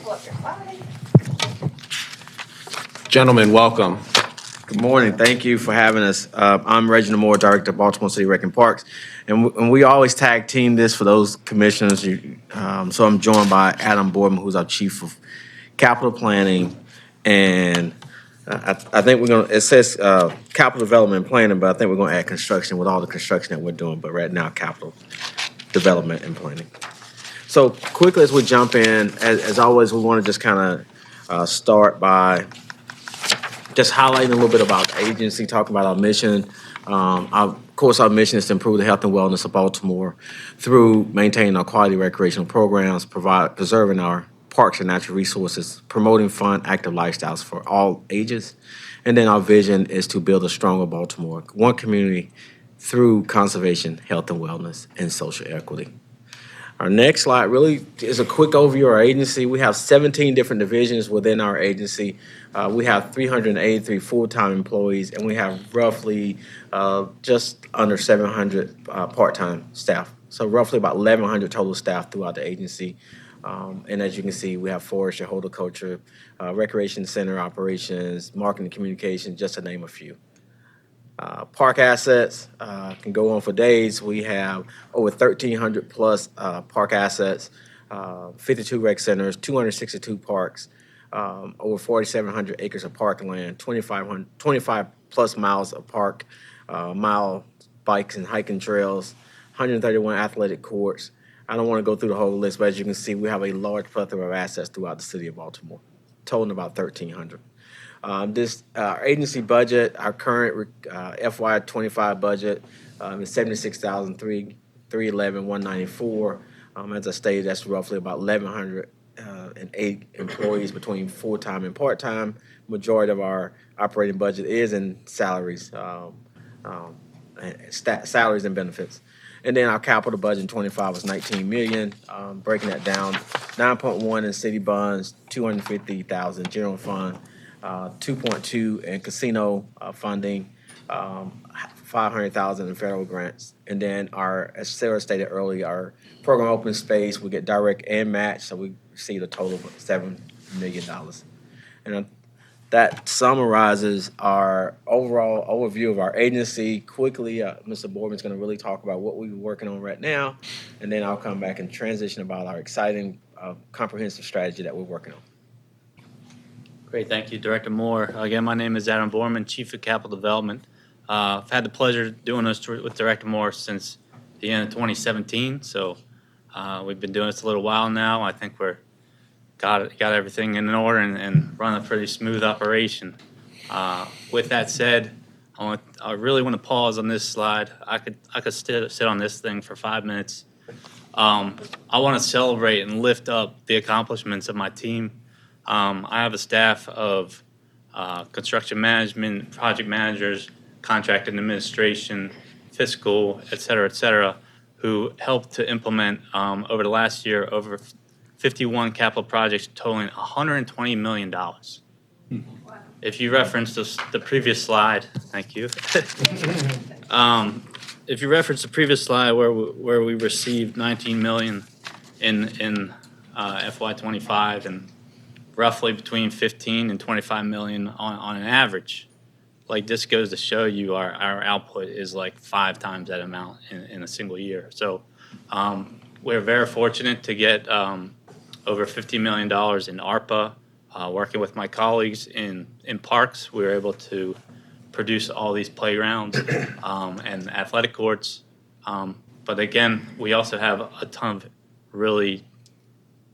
pull up your slide. Gentlemen, welcome. Good morning. Thank you for having us. I'm Reginald Moore, Director of Baltimore City Rec and Parks, and we always tag team this for those commissioners. So I'm joined by Adam Boardman, who's our Chief of Capital Planning, and I think we're gonna. It says Capital Development and Planning, but I think we're gonna add construction with all the construction that we're doing. But right now, Capital Development and Planning. So quickly as we jump in, as always, we want to just kind of start by just highlighting a little bit about the agency, talking about our mission. Of course, our mission is to improve the health and wellness of Baltimore through maintaining our quality recreational programs, preserving our parks and natural resources, promoting fun, active lifestyles for all ages. And then our vision is to build a stronger Baltimore, one community through conservation, health and wellness, and social equity. Our next slide really is a quick overview of our agency. We have 17 different divisions within our agency. We have 383 full-time employees, and we have roughly just under 700 part-time staff. So roughly about 1,100 total staff throughout the agency. And as you can see, we have forestry, horticulture, recreation center operations, marketing, communication, just to name a few. Park assets can go on for days. We have over 1,300 plus park assets, 52 rec centers, 262 parks, over 4,700 acres of parkland, 25 plus miles of park, mile bikes and hiking trails, 131 athletic courts. I don't want to go through the whole list, but as you can see, we have a large plethora of assets throughout the city of Baltimore, totaling about 1,300. Our agency budget, our current FY25 budget is $76,311,194. As I stated, that's roughly about 1,108 employees between full-time and part-time. Majority of our operating budget is in salaries, salaries and benefits. And then our capital budget in 25 was 19 million. Breaking that down, 9.1 in city bonds, 250,000 general fund. 2.2 in casino funding, 500,000 in federal grants, and then as Sarah stated earlier, our program open space we get direct and match, so we received a total of $7 million. And that summarizes our overall overview of our agency. Quickly, Mr. Boardman's going to really talk about what we're working on right now, and then I'll come back and transition about our exciting comprehensive strategy that we're working on. Great, thank you, Director Moore. Again, my name is Adam Boardman, Chief of Capital Development. I've had the pleasure of doing this with Director Moore since the end of 2017, so we've been doing this a little while now. I think we're got everything in order and run a pretty smooth operation. With that said, I really want to pause on this slide. I could sit on this thing for 5 minutes. I want to celebrate and lift up the accomplishments of my team. I have a staff of construction management, project managers, contract and administration, fiscal, et cetera, who helped to implement over the last year over 51 capital projects totaling $120 million. If you reference the previous slide, thank you. If you reference the previous slide where we received 19 million in FY25 and roughly between 15 and 25 million on an average. Like, this goes to show you our output is like 5 times that amount in a single year. So we're very fortunate to get over $50 million in ARPA. Working with my colleagues in parks, we were able to produce all these playgrounds and athletic courts. But again, we also have a ton of really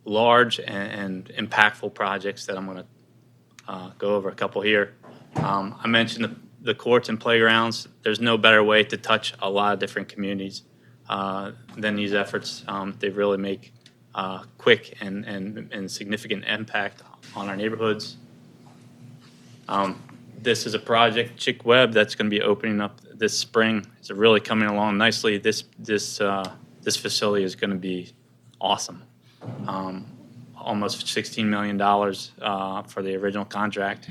large and impactful projects that I'm going to go over a couple here. I mentioned the courts and playgrounds. There's no better way to touch a lot of different communities than these efforts. They really make quick and significant impact on our neighborhoods. This is a project, Cip Bcrp, that's going to be opening up this spring. It's really coming along nicely. This facility is going to be awesome. Almost $16 million for the original contract.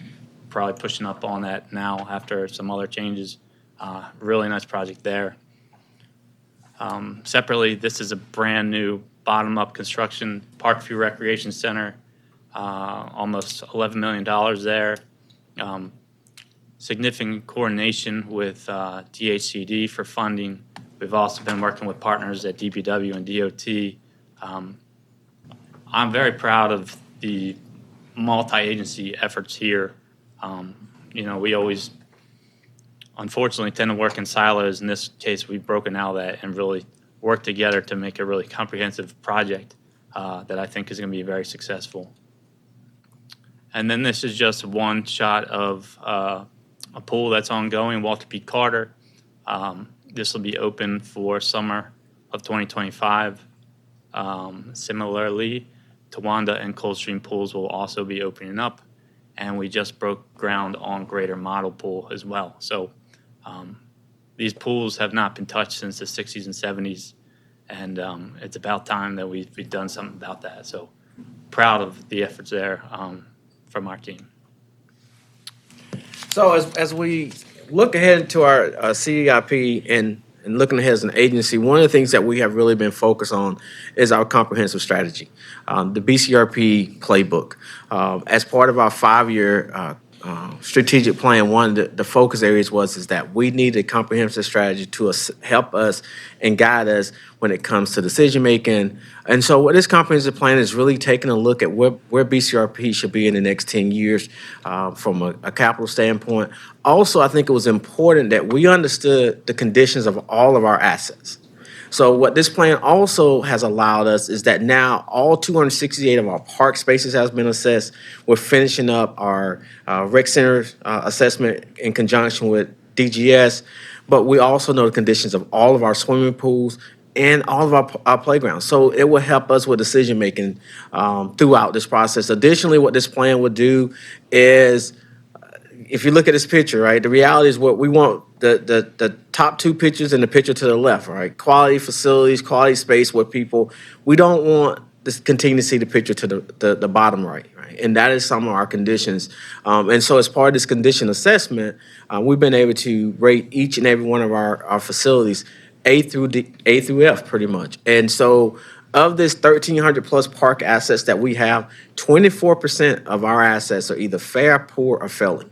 Probably pushing up on that now after some other changes. Really nice project there. Separately, this is a brand new bottom-up construction Parkview Recreation Center. almost $11 million there. Significant coordination with DHCD for funding. We've also been working with partners at DPW and DOT. I'm very proud of the multi-agency efforts here. We always, unfortunately, tend to work in silos. In this case, we've broken out of that and really worked together to make a really comprehensive project that I think is going to be very successful. And then this is just one shot of a pool that's ongoing, Walter P. Carter. This will be open for summer of 2025. Similarly, Towanda and Coldstream pools will also be opening up, and we just broke ground on Greater Model Pool as well. So these pools have not been touched since the 60s and 70s, and it's about time that we've done something about that. So proud of the efforts there from our team. So as we look ahead to our CDIP and looking ahead as an agency, one of the things that we have really been focused on is our comprehensive strategy, the BCRP playbook. As part of our 5-year strategic plan, one of the focus areas is that we need a comprehensive strategy to help us and guide us when it comes to decision making. And so what this comprehensive plan is really taking a look at where BCRP should be in the next 10 years from a capital standpoint. Also, I think it was important that we understood the conditions of all of our assets. So what this plan also has allowed us is that now all 268 of our park spaces has been assessed. We're finishing up our rec center assessment in conjunction with DGS, but we also know the conditions of all of our swimming pools and all of our playgrounds. So it will help us with decision making throughout this process. Additionally, what this plan would do is, if you look at this picture, right, the reality is what we want, the top two pictures and the picture to the left, right? Quality facilities, quality space where people, we don't want to continue to see the picture to the bottom right? And that is some of our conditions. And so as part of this condition assessment, we've been able to rate each and every one of our facilities A through F pretty much. And so of this 1,300 plus park assets that we have, 24% of our assets are either fair, poor, or failing.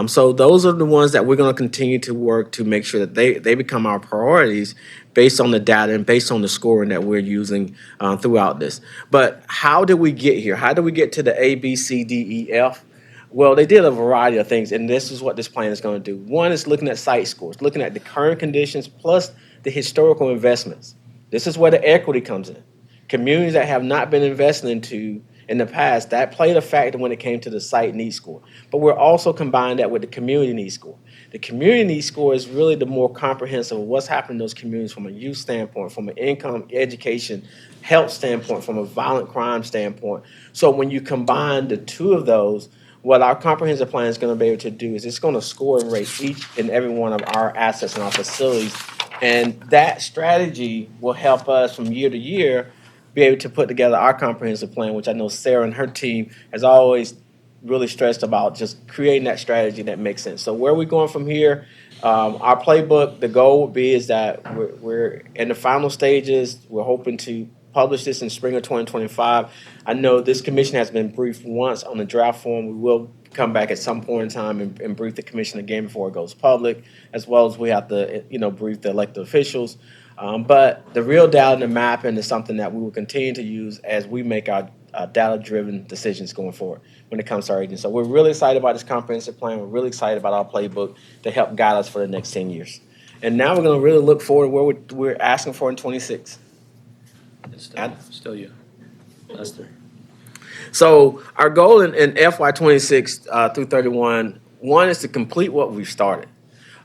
So those are the ones that we're going to continue to work to make sure that they become our priorities based on the data and based on the scoring that we're using throughout this. But how did we get here? How did we get to the A, B, C, D, E, F? Well, they did a variety of things, and this is what this plan is going to do. One is looking at site scores, looking at the current conditions plus the historical investments. This is where the equity comes in. Communities that have not been invested into in the past, that played a factor when it came to the site needs score. But we're also combining that with the community needs score. The community needs score is really the more comprehensive of what's happening in those communities from a youth standpoint, from an income, education, health standpoint, from a violent crime standpoint. So when you combine the two of those, what our comprehensive plan is going to be able to do is it's going to score and rate each and every one of our assets and our facilities. And that strategy will help us from year to year be able to put together our comprehensive plan, which I know Sarah and her team has always really stressed about, just creating that strategy that makes sense. So where are we going from here? Our playbook, the goal would be is that we're in the final stages. We're hoping to publish this in spring of 2025. I know this commission has been briefed once on the draft form. We will come back at some point in time and brief the commission again before it goes public, as well as we have to, brief the elected officials. But the real data and the mapping is something that we will continue to use as we make our data-driven decisions going forward when it comes to our agency. So we're really excited about this comprehensive plan. We're really excited about our playbook to help guide us for the next 10 years. And now we're going to really look forward to where we're asking for in 26. Still you. Lester. So our goal in FY 26 through 31, one is to complete what we've started.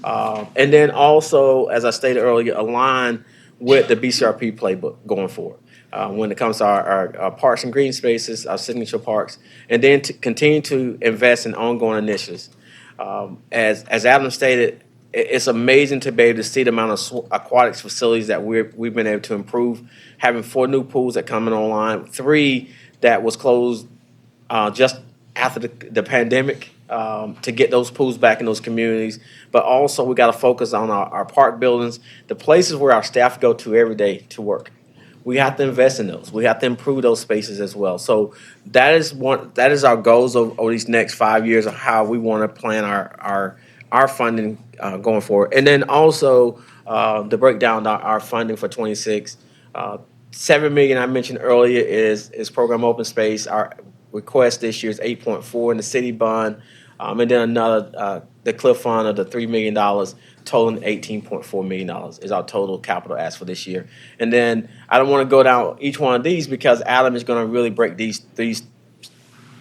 And then also, as I stated earlier, align with the BCRP playbook going forward when it comes to our parks and green spaces, our signature parks, and then to continue to invest in ongoing initiatives. As Adam stated, it's amazing to be able to see the amount of aquatics facilities that we've been able to improve, having 4 new pools that coming online, 3 that was closed just after the pandemic. To get those pools back in those communities. But also we got to focus on our park buildings, the places where our staff go to every day to work. we have to invest in those. We have to improve those spaces as well. So that is our goals over these next 5 years of how we want to plan our funding going forward. And then also to break down our funding for 26. 7 million I mentioned earlier is program open space. Our request this year is 8.4 in the city bond, and then another the cliff fund of the $3 million, totaling $18.4 million is our total capital ask for this year. And then I don't want to go down each one of these because Adam is going to really break these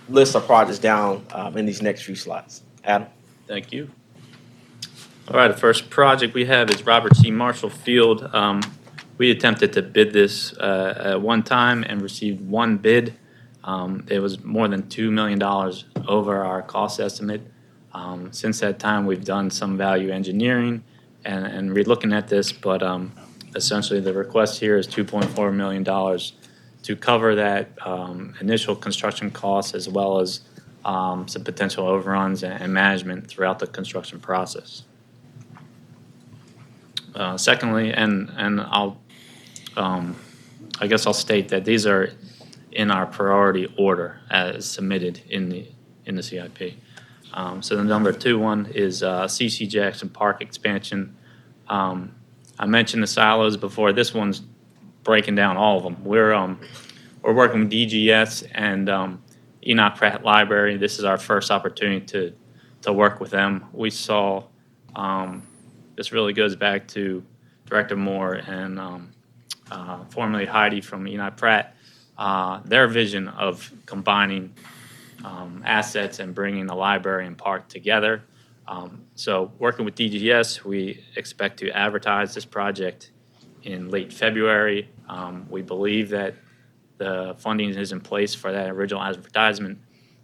lists of projects down in these next few slides. Adam. Thank you. All right, the first project we have is Robert C. Marshall Field. We attempted to bid this at one time and received one bid. It was more than $2 million over our cost estimate. Since that time, we've done some value engineering and re-looking at this, but essentially the request here is $2.4 million to cover that initial construction costs as well as some potential overruns and management throughout the construction process. Secondly, and I guess I'll state that these are in our priority order as submitted in the CIP. So the number 2 one is C.C. Jackson Park expansion. I mentioned the silos before. This one's breaking down all of them. We're working with DGS and Enoch Pratt Library. This is our first opportunity to work with them. We saw this really goes back to Director Moore and formerly Heidi from Enoch Pratt. Their vision of combining assets and bringing the library and park together. So working with DGS, we expect to advertise this project in late February. We believe that the funding is in place for that original advertisement.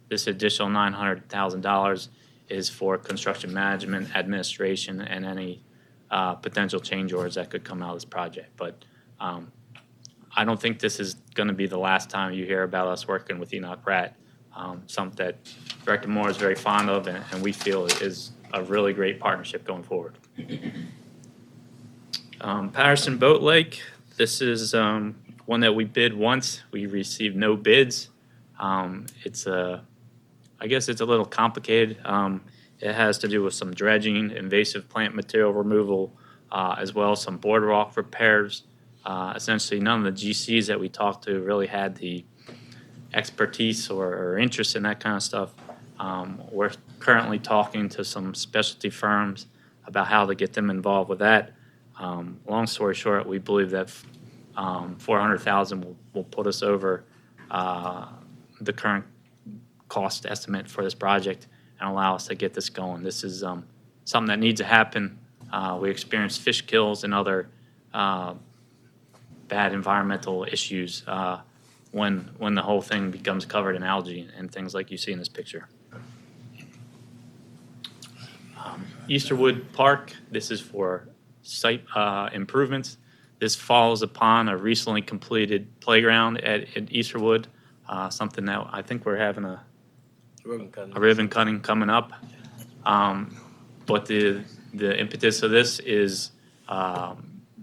This additional $900,000 is for construction management, administration, and any potential change orders that could come out of this project. But I don't think this is going to be the last time you hear about us working with Enoch Pratt. Something that Director Moore is very fond of, and we feel is a really great partnership going forward. Patterson Boat Lake, this is one that we bid once. We received no bids. I guess it's a little complicated. It has to do with some dredging, invasive plant material removal, as well as some boardwalk repairs. Essentially, none of the GCs that we talked to really had the expertise or interest in that kind of stuff. We're currently talking to some specialty firms about how to get them involved with that. Long story short, we believe that $400,000 will put us over the current cost estimate for this project and allow us to get this going. This is something that needs to happen. We experience fish kills and other bad environmental issues when the whole thing becomes covered in algae and things like you see in this picture. Easterwood Park, this is for site improvements. This follows upon a recently completed playground at Easterwood, something that I think we're having a ribbon cutting coming up. But the impetus of this is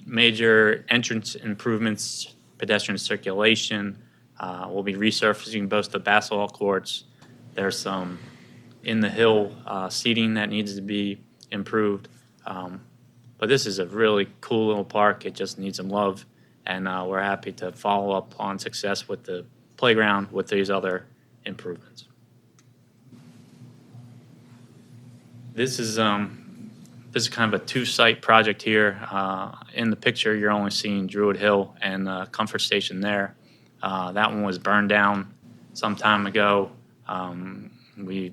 major entrance improvements, pedestrian circulation. We'll be resurfacing both the basketball courts. There's some in the hill seating that needs to be improved. But this is a really cool little park. It just needs some love, and we're happy to follow up on success with the playground with these other improvements. This is kind of a two-site project here. In the picture, you're only seeing Druid Hill and Comfort Station there. That one was burned down some time ago. We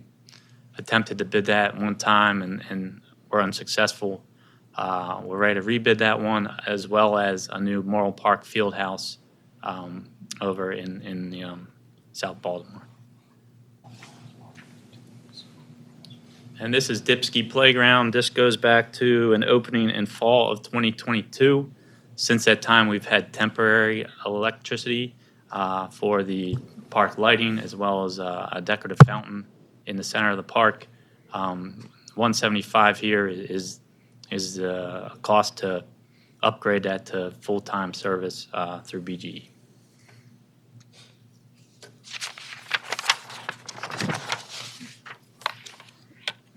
attempted to bid that one time and were unsuccessful. We're ready to rebid that one, as well as a new Morrill Park Field House over in South Baltimore. And this is Dipsky Playground. This goes back to an opening in fall of 2022. Since that time, we've had temporary electricity for the park lighting, as well as a decorative fountain in the center of the park. $175 here is the cost to upgrade that to full-time service through BGE.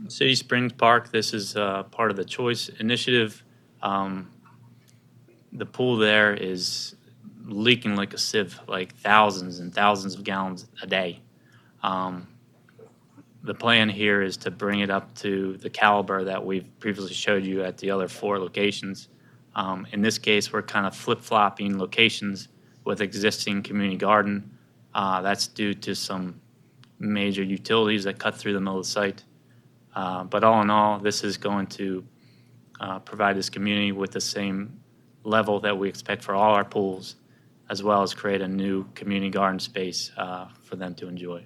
City Springs Park, this is part of the Choice Initiative. The pool there is leaking like a sieve, like thousands and thousands of gallons a day. The plan here is to bring it up to the caliber that we've previously showed you at the other 4 locations. In this case, we're kind of flip-flopping locations with existing community garden. That's due to some major utilities that cut through the middle of the site. But all in all, this is going to provide this community with the same level that we expect for all our pools, as well as create a new community garden space for them to enjoy.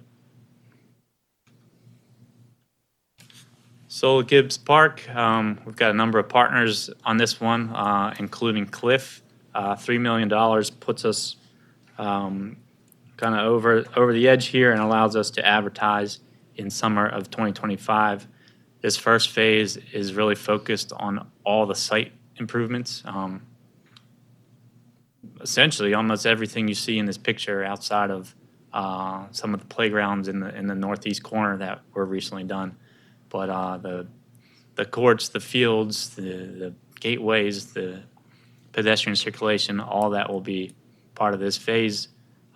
So Gibbs Park, we've got a number of partners on this one, including Cliff. $3 million puts us kind of over the edge here and allows us to advertise in summer of 2025. This first phase is really focused on all the site improvements. Essentially, almost everything you see in this picture outside of some of the playgrounds in the northeast corner that were recently done. But the courts, the fields, the gateways, the pedestrian circulation, all that will be part of this phase.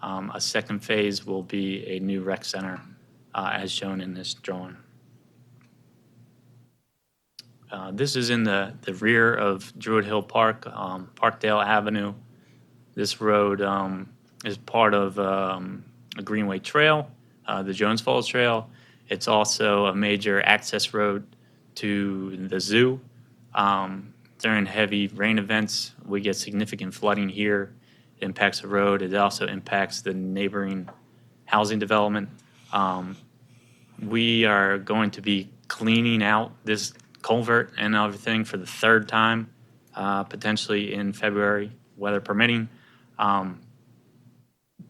A second phase will be a new rec center, as shown in this drawing. This is in the rear of Druid Hill Park, Parkdale Avenue. This road is part of a Greenway Trail, the Jones Falls Trail. It's also a major access road to the zoo. During heavy rain events, we get significant flooding here. It impacts the road. It also impacts the neighboring housing development. We are going to be cleaning out this culvert and everything for the 3rd time, potentially in February, weather permitting.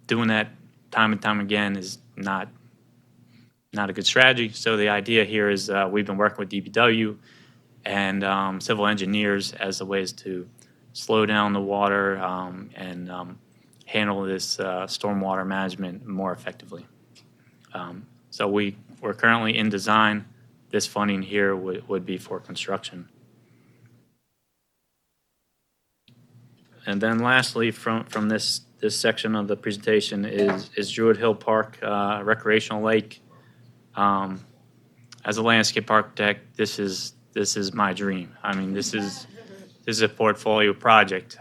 Doing that time and time again is not a good strategy. So the idea here is we've been working with DPW and civil engineers as the ways to slow down the water and handle this stormwater management more effectively. So we're currently in design. This funding here would be for construction. And then lastly, from this section of the presentation is Druid Hill Park recreational lake. As a landscape architect, this is my dream. I mean, this is a portfolio project.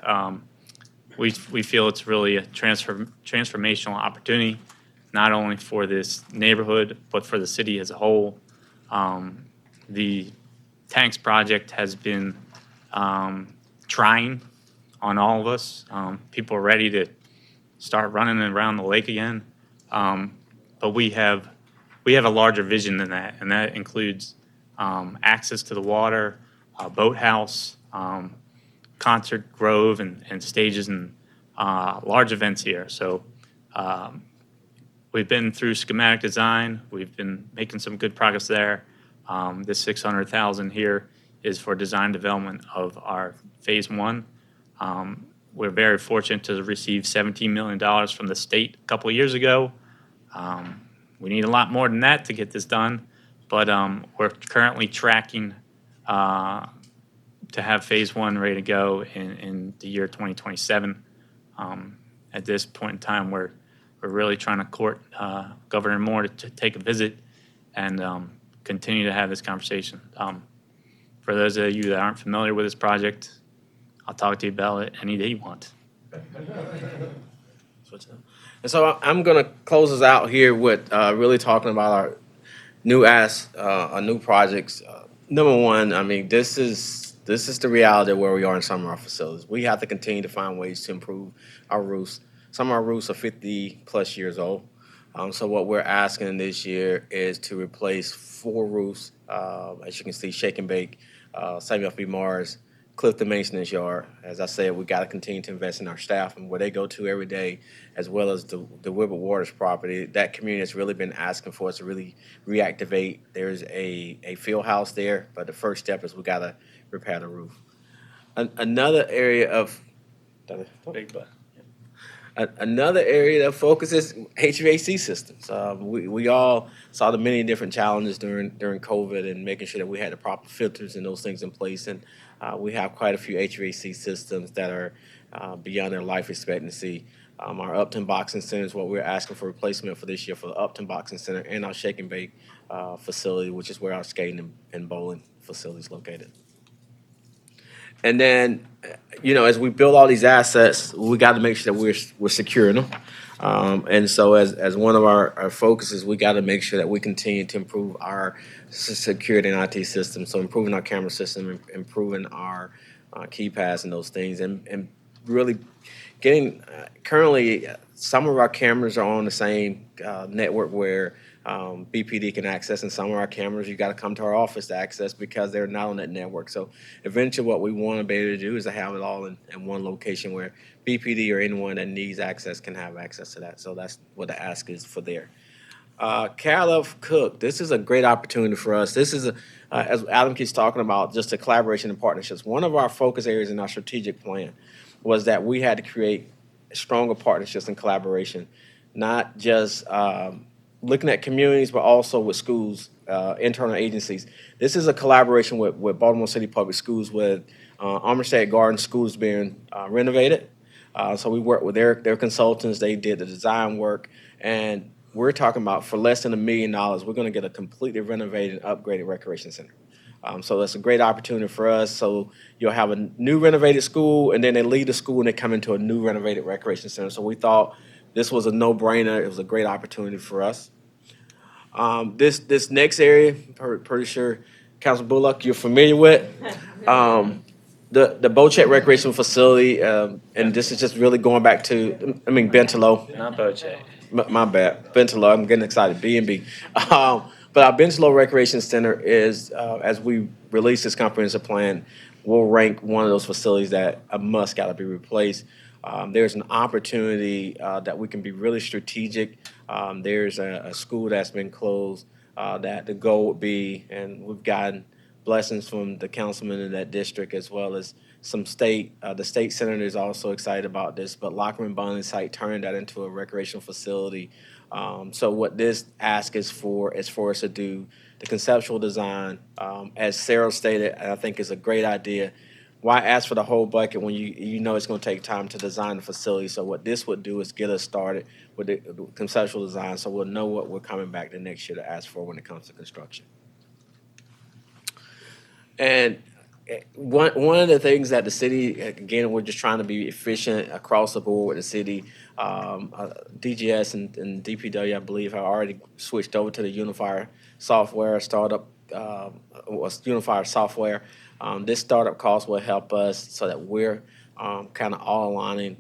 We feel it's really a transformational opportunity, not only for this neighborhood but for the city as a whole. The tanks project has been trying on all of us. People are ready to start running around the lake again, but we have a larger vision than that, and that includes access to the water, a boathouse, concert grove, and stages and large events here. So we've been through schematic design. We've been making some good progress there. This $600,000 here is for design development of our phase 1. We're very fortunate to receive $17 million from the state a couple of years ago. We need a lot more than that to get this done, but we're currently tracking to have phase 1 ready to go in the year 2027. At this point in time, we're really trying to court Governor Moore to take a visit and continue to have this conversation. For those of you that aren't familiar with this project, I'll talk to you about it any day you want. And so I'm going to close us out here with really talking about our new projects. Number one, I mean, this is the reality of where we are in some of our facilities. We have to continue to find ways to improve our roofs. Some of our roofs are 50+ years old. So what we're asking this year is to replace 4 roofs. As you can see, Shake and Bake, Samuel F. B. Mars, Clifton Maintenance Yard. As I said, we got to continue to invest in our staff and where they go to every day, as well as the Wilbur Waters property. That community has really been asking for us to really reactivate. There's a field house there, but the first step is we got to repair the roof. Another area of Big butt. another area of focus is HVAC systems. We all saw the many different challenges during COVID and making sure that we had the proper filters and those things in place. And we have quite a few HVAC systems that are beyond their life expectancy. Our Upton Boxing Center is what we're asking for replacement for this year for the Upton Boxing Center and our Shake and Bake facility, which is where our skating and bowling facility is located. And then, as we build all these assets, we got to make sure that we're securing them. And so, as one of our focuses, we got to make sure that we continue to improve our security and IT system. So, improving our camera system, improving our keypads and those things, and really getting currently some of our cameras are on the same network where BPD can access, and some of our cameras you got to come to our office to access because they're not on that network. So eventually what we want to be able to do is to have it all in one location where BPD or anyone that needs access can have access to that. So that's what the ask is for there. Caleb Cook, this is a great opportunity for us. This is, as Adam keeps talking about, just the collaboration and partnerships. One of our focus areas in our strategic plan was that we had to create stronger partnerships and collaboration, not just looking at communities, but also with schools, internal agencies. This is a collaboration with Baltimore City Public Schools, with Armistead Garden Schools being renovated. So we worked with their consultants. They did the design work, and we're talking about for less than $1 million, we're going to get a completely renovated, upgraded recreation center. So that's a great opportunity for us. So you'll have a new renovated school, and then they leave the school and they come into a new renovated recreation center. So we thought this was a no-brainer. It was a great opportunity for us. This next area, pretty sure Councilman Bullock, you're familiar with. The Bochet Recreational Facility, and this is just really going back to, Bentalo. Not Bochet. My bad, Bentalo. I'm getting excited. B&B. But our Bentalo Recreation Center is, as we release this comprehensive plan, we'll rank one of those facilities that a must got to be replaced. There's an opportunity that we can be really strategic. There's a school that's been closed that the goal would be, and we've gotten blessings from the councilman in that district as well as some the state senator is also excited about this, but Lockman Bonding site turning that into a recreational facility. So what this ask is for us to do the conceptual design, as Sarah stated, I think is a great idea. Why ask for the whole bucket when you know it's going to take time to design the facility? So what this would do is get us started with the conceptual design, so we'll know what we're coming back the next year to ask for when it comes to construction. And one of the things that the city, again, we're just trying to be efficient across the board with the city. DGS and DPW, I believe, have already switched over to the Unifier software startup. Unifier software. This startup cost will help us so that we're kind of all aligning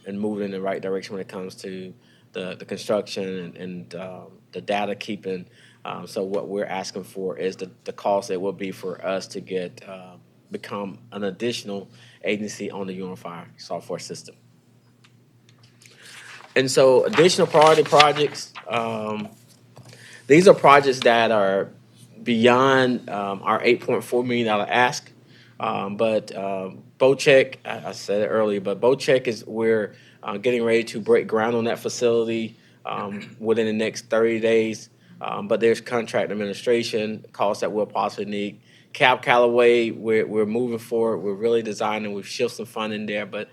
and moving in the right direction when it comes to the construction and the data keeping. So what we're asking for is the cost it will be for us to get become an additional agency on the Unifier software system. And so additional priority projects, these are projects that are beyond our $8.4 million ask. But Bochet, I said it earlier, but Bochet is we're getting ready to break ground on that facility within the next 30 days. But there's contract administration costs that we'll possibly need. Cab Callaway, we're moving forward. We're really designing. We've shifted some funding there, but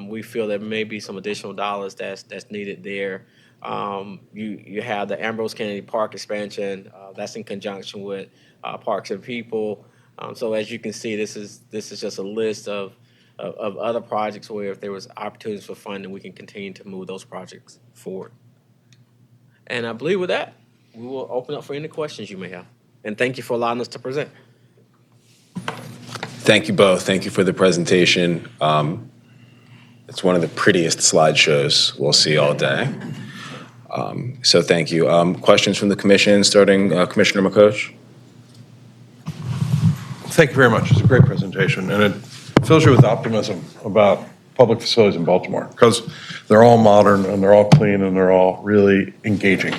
we feel there may be some additional dollars that's needed there. You have the Ambrose Kennedy Park expansion. That's in conjunction with Parks and People. So as you can see, this is just a list of other projects where if there was opportunities for funding, we can continue to move those projects forward. And I believe with that, we will open up for any questions you may have. And thank you for allowing us to present. Thank you both. Thank you for the presentation. It's one of the prettiest slideshows we'll see all day. So thank you. Questions from the commission, starting Commissioner McCoach. Thank you very much. It's a great presentation, and it fills you with optimism about public facilities in Baltimore because they're all modern and they're all clean and they're all really engaging.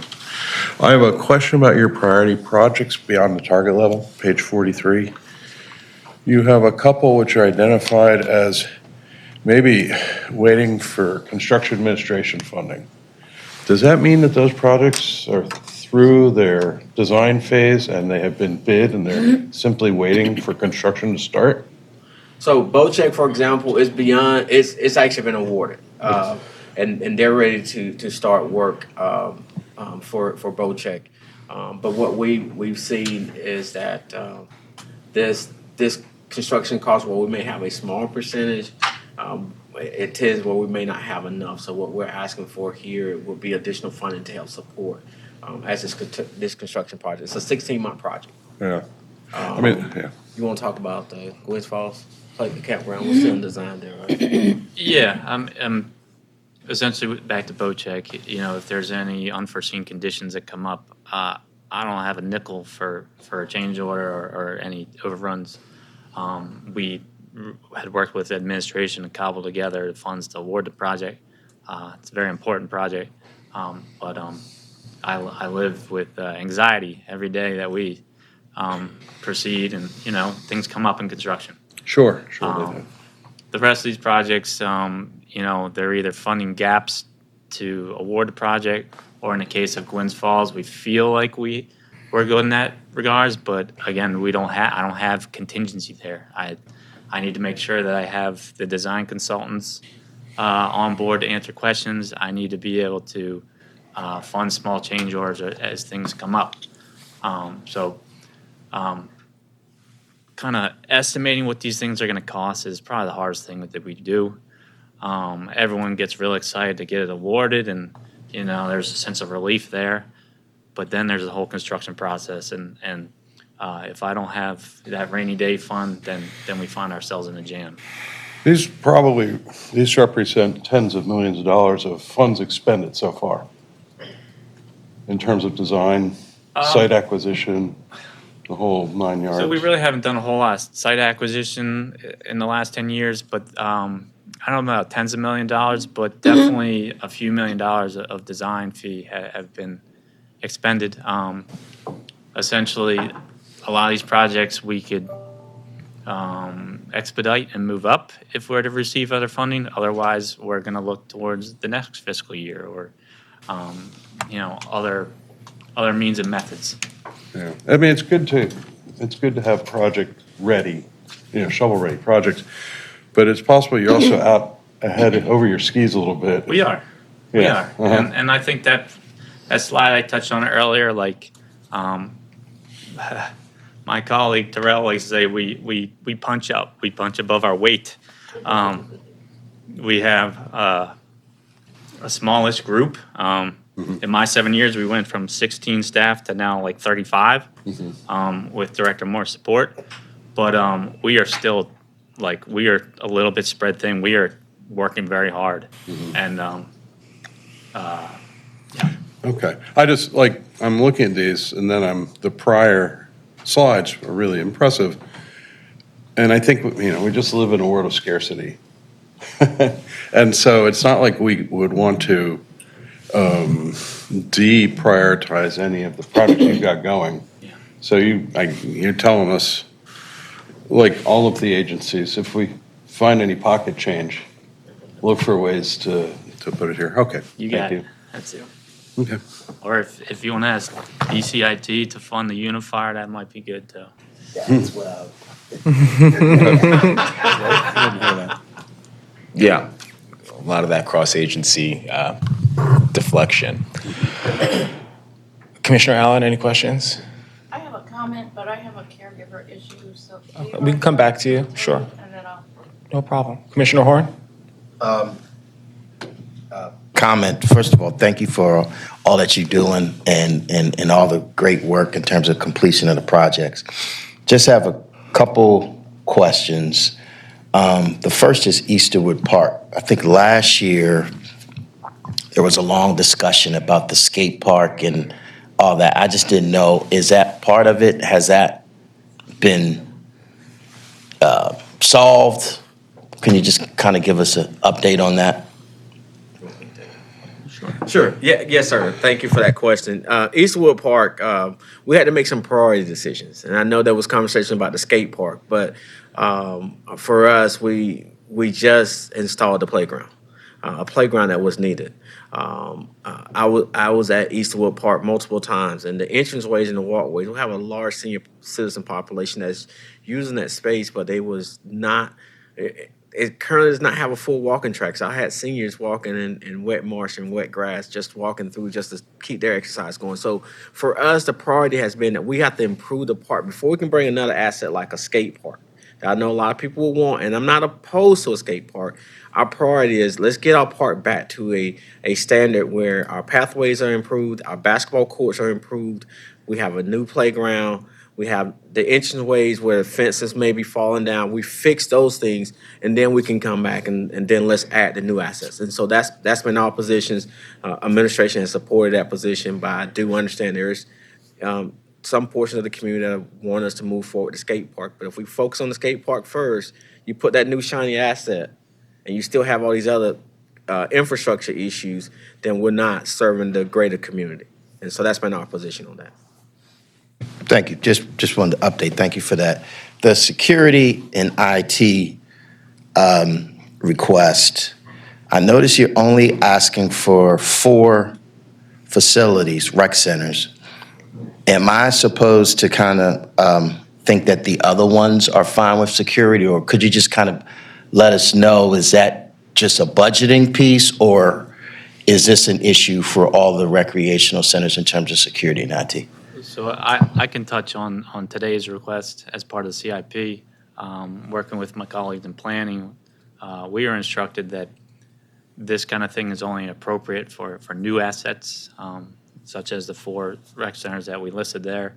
I have a question about your priority projects beyond the target level, page 43. You have a couple which are identified as maybe waiting for construction administration funding. Does that mean that those projects are through their design phase and they have been bid and they're simply waiting for construction to start? So Bocek, for example, is beyond, it's actually been awarded. And they're ready to start work for Bocek. But what we've seen is that this construction cost, where we may have a small percentage, it tends where we may not have enough. So what we're asking for here will be additional funding to help support as this construction project. It's a 16-month project. Yeah. I mean, yeah. You want to talk about Gwynns Falls? Like the campground, we're still in design there, right? Yeah, I'm essentially back to Bocek. You know, if there's any unforeseen conditions that come up, I don't have a nickel for a change order or any overruns. We had worked with the administration to cobble together the funds to award the project. It's a very important project, but I live with anxiety every day that we proceed, and you know, things come up in construction. Sure. They do. The rest of these projects, you know, they're either funding gaps to award the project, or in the case of Gwynns Falls, we feel like we're good in that regards. But again, I don't have contingency there. I need to make sure that I have the design consultants on board to answer questions. I need to be able to fund small change orders as things come up. Kind of estimating what these things are going to cost is probably the hardest thing that we do. Everyone gets real excited to get it awarded, and you know, there's a sense of relief there. But then there's the whole construction process, and if I don't have that rainy day fund, then we find ourselves in a jam. These represent tens of millions of dollars of funds expended so far in terms of design, site acquisition, the whole 9 yards. So we really haven't done a whole lot of site acquisition in the last 10 years, but I don't know about tens of millions of dollars, but definitely a few $1 million of design fee have been expended. Essentially, a lot of these projects we could expedite and move up if we're to receive other funding. Otherwise, we're going to look towards the next fiscal year or you know, other means and methods. Yeah, I mean, it's good to have project ready, you know, shovel ready projects, but it's possible you're also out ahead over your skis a little bit. We are. Yeah. We are. Uh-huh. And I think that slide I touched on earlier, like my colleague Terrell likes to say, we punch up, we punch above our weight. We have a smallish group. In my 7 years, we went from 16 staff to now like 35 with Director Moore's support. But we are still, like, we are a little bit spread thin. We are working very hard. And, yeah. Okay, I'm looking at these, and then the prior slides are really impressive. And I think, you know, we just live in a world of scarcity. And so it's not like we would want to deprioritize any of the projects you've got going. Yeah. So you're telling us, like all of the agencies, if we find any pocket change, look for ways to put it here. Okay. You got thank it. That's it. you. Okay. Or if you want to ask DCIT to fund the unifier, that might be good too. That's what Yeah, a lot of that cross-agency deflection. Commissioner Allen, any questions? I have a comment, but I have a caregiver issue, so. We can come back to you, sure. And then I'll. No problem. Commissioner Horn? Comment. First of all, thank you for all that you're doing and all the great work in terms of completion of the projects. Just have a couple questions. The first is Easterwood Park. I think last year there was a long discussion about the skate park and all that. I just didn't know, is that part of it? Has that been solved? Can you just kind of give us an update on that? Sure. Yeah. Yes, sir. Thank you for that question. Eastwood Park, we had to make some priority decisions, and I know there was conversation about the skate park, but For us, we just installed the playground, a playground that was needed. I was at Easterwood Park multiple times, and the entranceways and the walkways. We have a large senior citizen population that's using that space, but they was not. It currently does not have a full walking track. So I had seniors walking in wet marsh and wet grass, just walking through just to keep their exercise going. So for us, the priority has been that we have to improve the park before we can bring another asset like a skate park that I know a lot of people will want, and I'm not opposed to a skate park. Our priority is let's get our park back to a standard where our pathways are improved, our basketball courts are improved, we have a new playground, we have the entranceways where the fences may be falling down. We fix those things, and then we can come back and then let's add the new assets. And so that's been our positions. Administration has supported that position, but I do understand there is some portion of the community that want us to move forward the skate park. But if we focus on the skate park first, you put that new shiny asset, and you still have all these other infrastructure issues, then we're not serving the greater community. And so that's been our position on that. Thank you. Just wanted to update. Thank you for that. The security and IT request, I notice you're only asking for 4 facilities, rec centers. Am I supposed to kind of think that the other ones are fine with security, or could you just kind of let us know, is that just a budgeting piece, or is this an issue for all the recreational centers in terms of security and IT? So I can touch on today's request as part of the CIP. Working with my colleagues in planning, we are instructed that this kind of thing is only appropriate for new assets, such as the 4 rec centers that we listed there.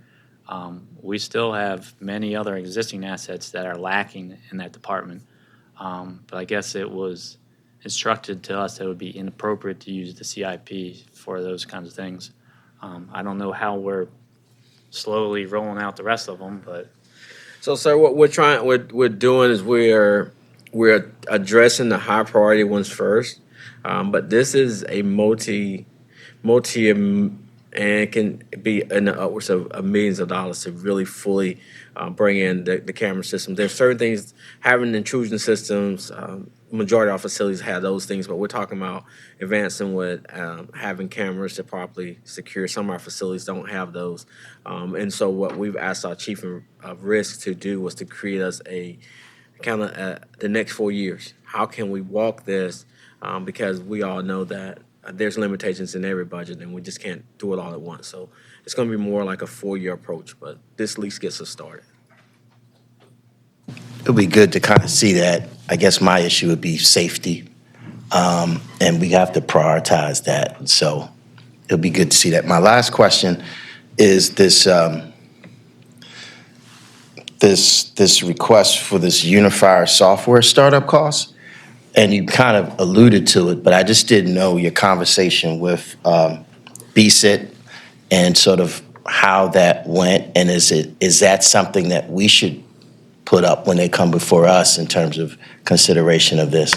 We still have many other existing assets that are lacking in that department. But I guess it was instructed to us that it would be inappropriate to use the CIP for those kinds of things. I don't know how we're slowly rolling out the rest of them, but So, sir, what we're doing is we're addressing the high priority ones first. But this is a multi, and can be in the upwards of millions of dollars to really fully bring in the camera system. There's certain things, having intrusion systems, majority of our facilities have those things, but we're talking about advancing with having cameras to properly secure. Some of our facilities don't have those. And so what we've asked our chief of risk to do was to create us a kind of the next 4 years. How can we walk this? Because we all know that there's limitations in every budget, and we just can't do it all at once. So it's going to be more like a 4-year approach, but this at least gets us started. It'll be good to kind of see that. I guess my issue would be safety, and we have to prioritize that. So it'll be good to see that. My last question is this this request for this unifier software startup cost, and you kind of alluded to it, but I just didn't know your conversation with BCIT and sort of how that went, and is that something that we should put up when they come before us in terms of consideration of this?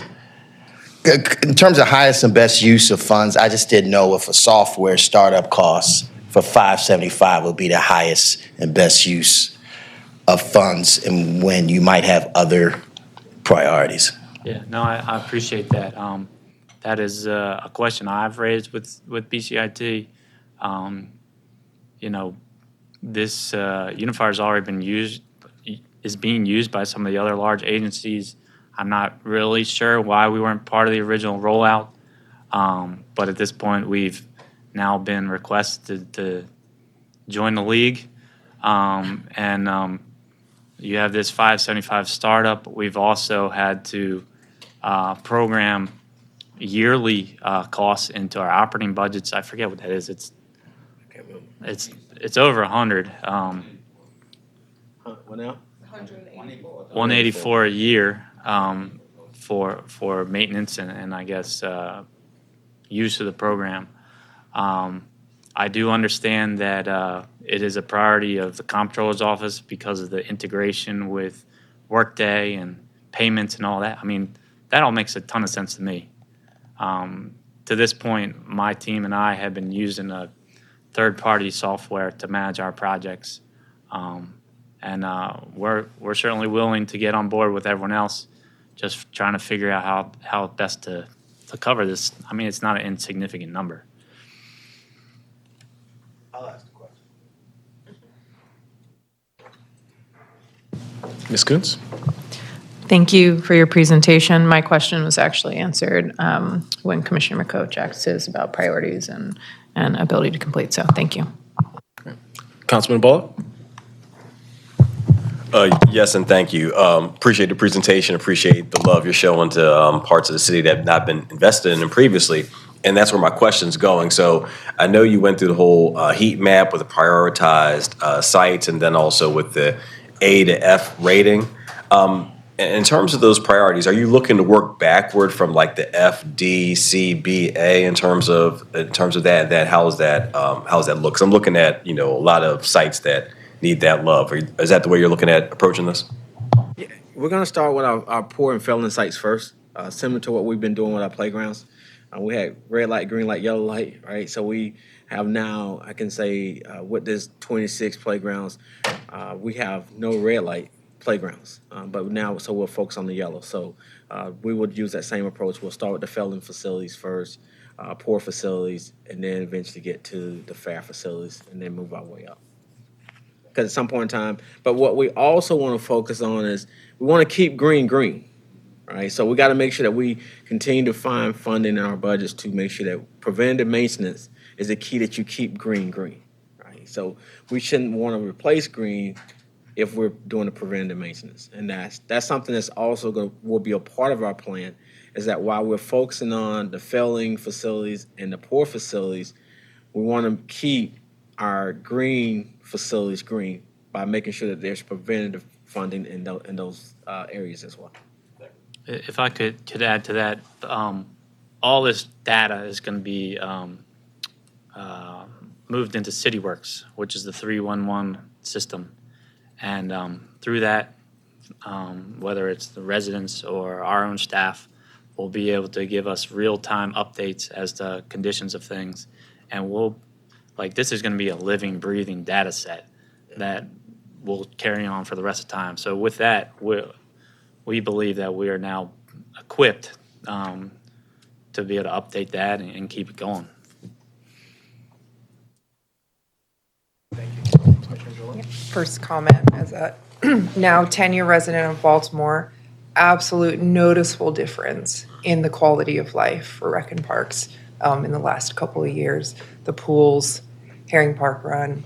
In terms of highest and best use of funds, I just didn't know if a software startup cost for 575 would be the highest and best use of funds, and when you might have other priorities. yeah, no, I appreciate that. That is a question I've raised with BCIT. You know, this unifier has already been used, is being used by some of the other large agencies. I'm not really sure why we weren't part of the original rollout, but at this point, we've now been requested to join the league, and you have this 575 startup. We've also had to program yearly costs into our operating budgets. I forget what that is. It's over 100. What now? 184 a year for maintenance and I guess use of the program. I do understand that it is a priority of the comptroller's office because of the integration with Workday and payments and all that. I mean, that all makes a ton of sense to me. To this point, my team and I have been using a third-party software to manage our projects. And we're certainly willing to get on board with everyone else, just trying to figure out how best to cover this. I mean, it's not an insignificant number. I'll ask the question. Ms. Coons? Thank you for your presentation. My question was actually answered when Commissioner McCoach asked his about priorities and ability to complete, so thank you. Councilman Bullock? Yes, and thank you. Appreciate the presentation, appreciate the love you're showing to parts of the city that have not been invested in previously, and that's where my question's going. So I know you went through the whole heat map with the prioritized sites and then also with the A to F rating. In terms of those priorities, are you looking to work backward from like the F, D, C, B, A in terms of that? How's that look? 'Cause I'm looking at, a lot of sites that need that love. Is that the way you're looking at approaching this? We're going to start with our poor and failing sites first, similar to what we've been doing with our playgrounds. We had red light, green light, yellow light, right? So we have now, I can say, with this 26 playgrounds, we have no red light playgrounds. But now, so we'll focus on the yellow. So we would use that same approach. We'll start with the failing facilities first, poor facilities, and then eventually get to the fair facilities, and then move our way up. Because at some point in time, but what we also want to focus on is we want to keep green, right? So we got to make sure that we continue to find funding in our budgets to make sure that preventative maintenance is the key that you keep green, right? So we shouldn't want to replace green if we're doing the preventative maintenance. And that's something that's also will be a part of our plan, is that while we're focusing on the failing facilities and the poor facilities, we want to keep our green facilities green by making sure that there's preventative funding in those areas as well. If I could add to that, all this data is going to be moved into CityWorks, which is the 311 system. And through that, whether it's the residents or our own staff, will be able to give us real-time updates as to conditions of things. And this is going to be a living, breathing data set that will carry on for the rest of the time. So with that, we believe that we are now equipped to be able to update that and keep it going. First comment as a now 10-year resident of Baltimore, absolute noticeable difference in the quality of life for Rec and Parks in the last couple of years. The pools, Herring Park Run,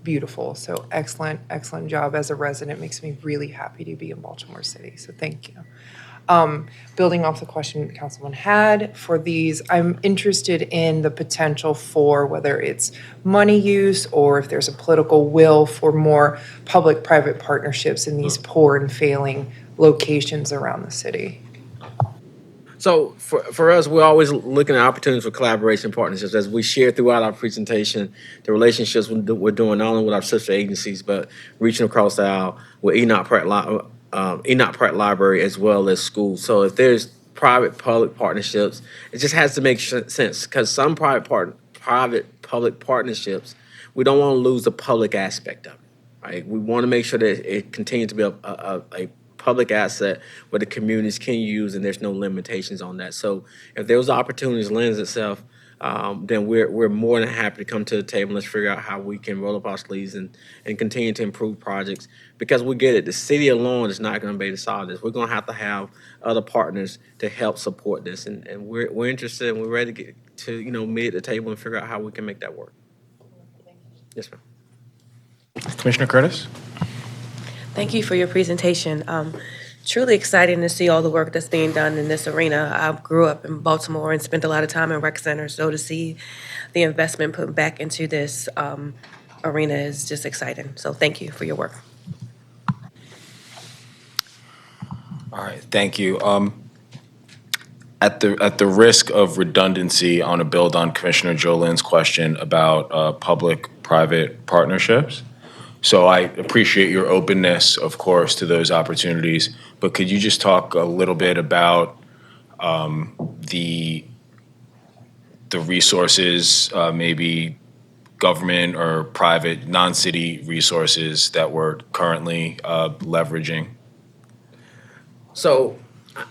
beautiful. So excellent job as a resident. Makes me really happy to be in Baltimore City. So thank you. Building off the question Councilman had for these, I'm interested in the potential for whether it's money use or if there's a political will for more public-private partnerships in these poor and failing locations around the city. So for us, we're always looking at opportunities for collaboration partnerships. As we shared throughout our presentation, the relationships we're doing not only with our sister agencies, but reaching across the aisle with Enoch Pratt Library as well as schools. So if there's private-public partnerships, it just has to make sense, because some private-public partnerships, we don't want to lose the public aspect of it, right? We want to make sure that it continues to be a public asset where the communities can use, and there's no limitations on that. So if those opportunities lends itself, then we're more than happy to come to the table and let's figure out how we can roll up our sleeves and continue to improve projects, because we get it. The city alone is not going to be able to solve this. We're going to have other partners to help support this, and we're interested and we're ready to get to meet at the table and figure out how we can make that work. Yes, ma'am. Commissioner Curtis? Thank you for your presentation. Truly exciting to see all the work that's being done in this arena. I grew up in Baltimore and spent a lot of time in rec centers, so to see the investment put back into this arena is just exciting. So thank you for your work. All right, thank you. At the risk of redundancy, I want to build on Commissioner Jolin's question about public-private partnerships. So I appreciate your openness, of course, to those opportunities, but could you just talk a little bit about the resources, maybe government or private non-city resources that we're currently leveraging? So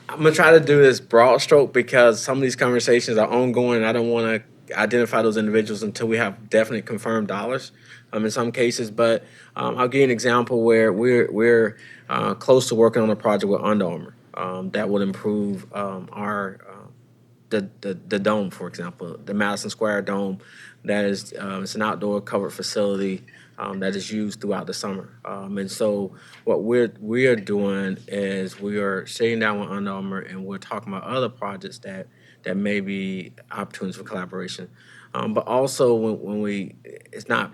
I'm gonna try to do this broad stroke because some of these conversations are ongoing. I don't want to identify those individuals until we have definite confirmed dollars. In some cases, but I'll give you an example where we're close to working on a project with Under Armour that would improve our the dome, for example, the Madison Square Dome. That is, it's an outdoor covered facility that is used throughout the summer. And so, what we are doing is we are sitting down with Under Armour and we're talking about other projects that may be opportunities for collaboration. But also, when we, it's not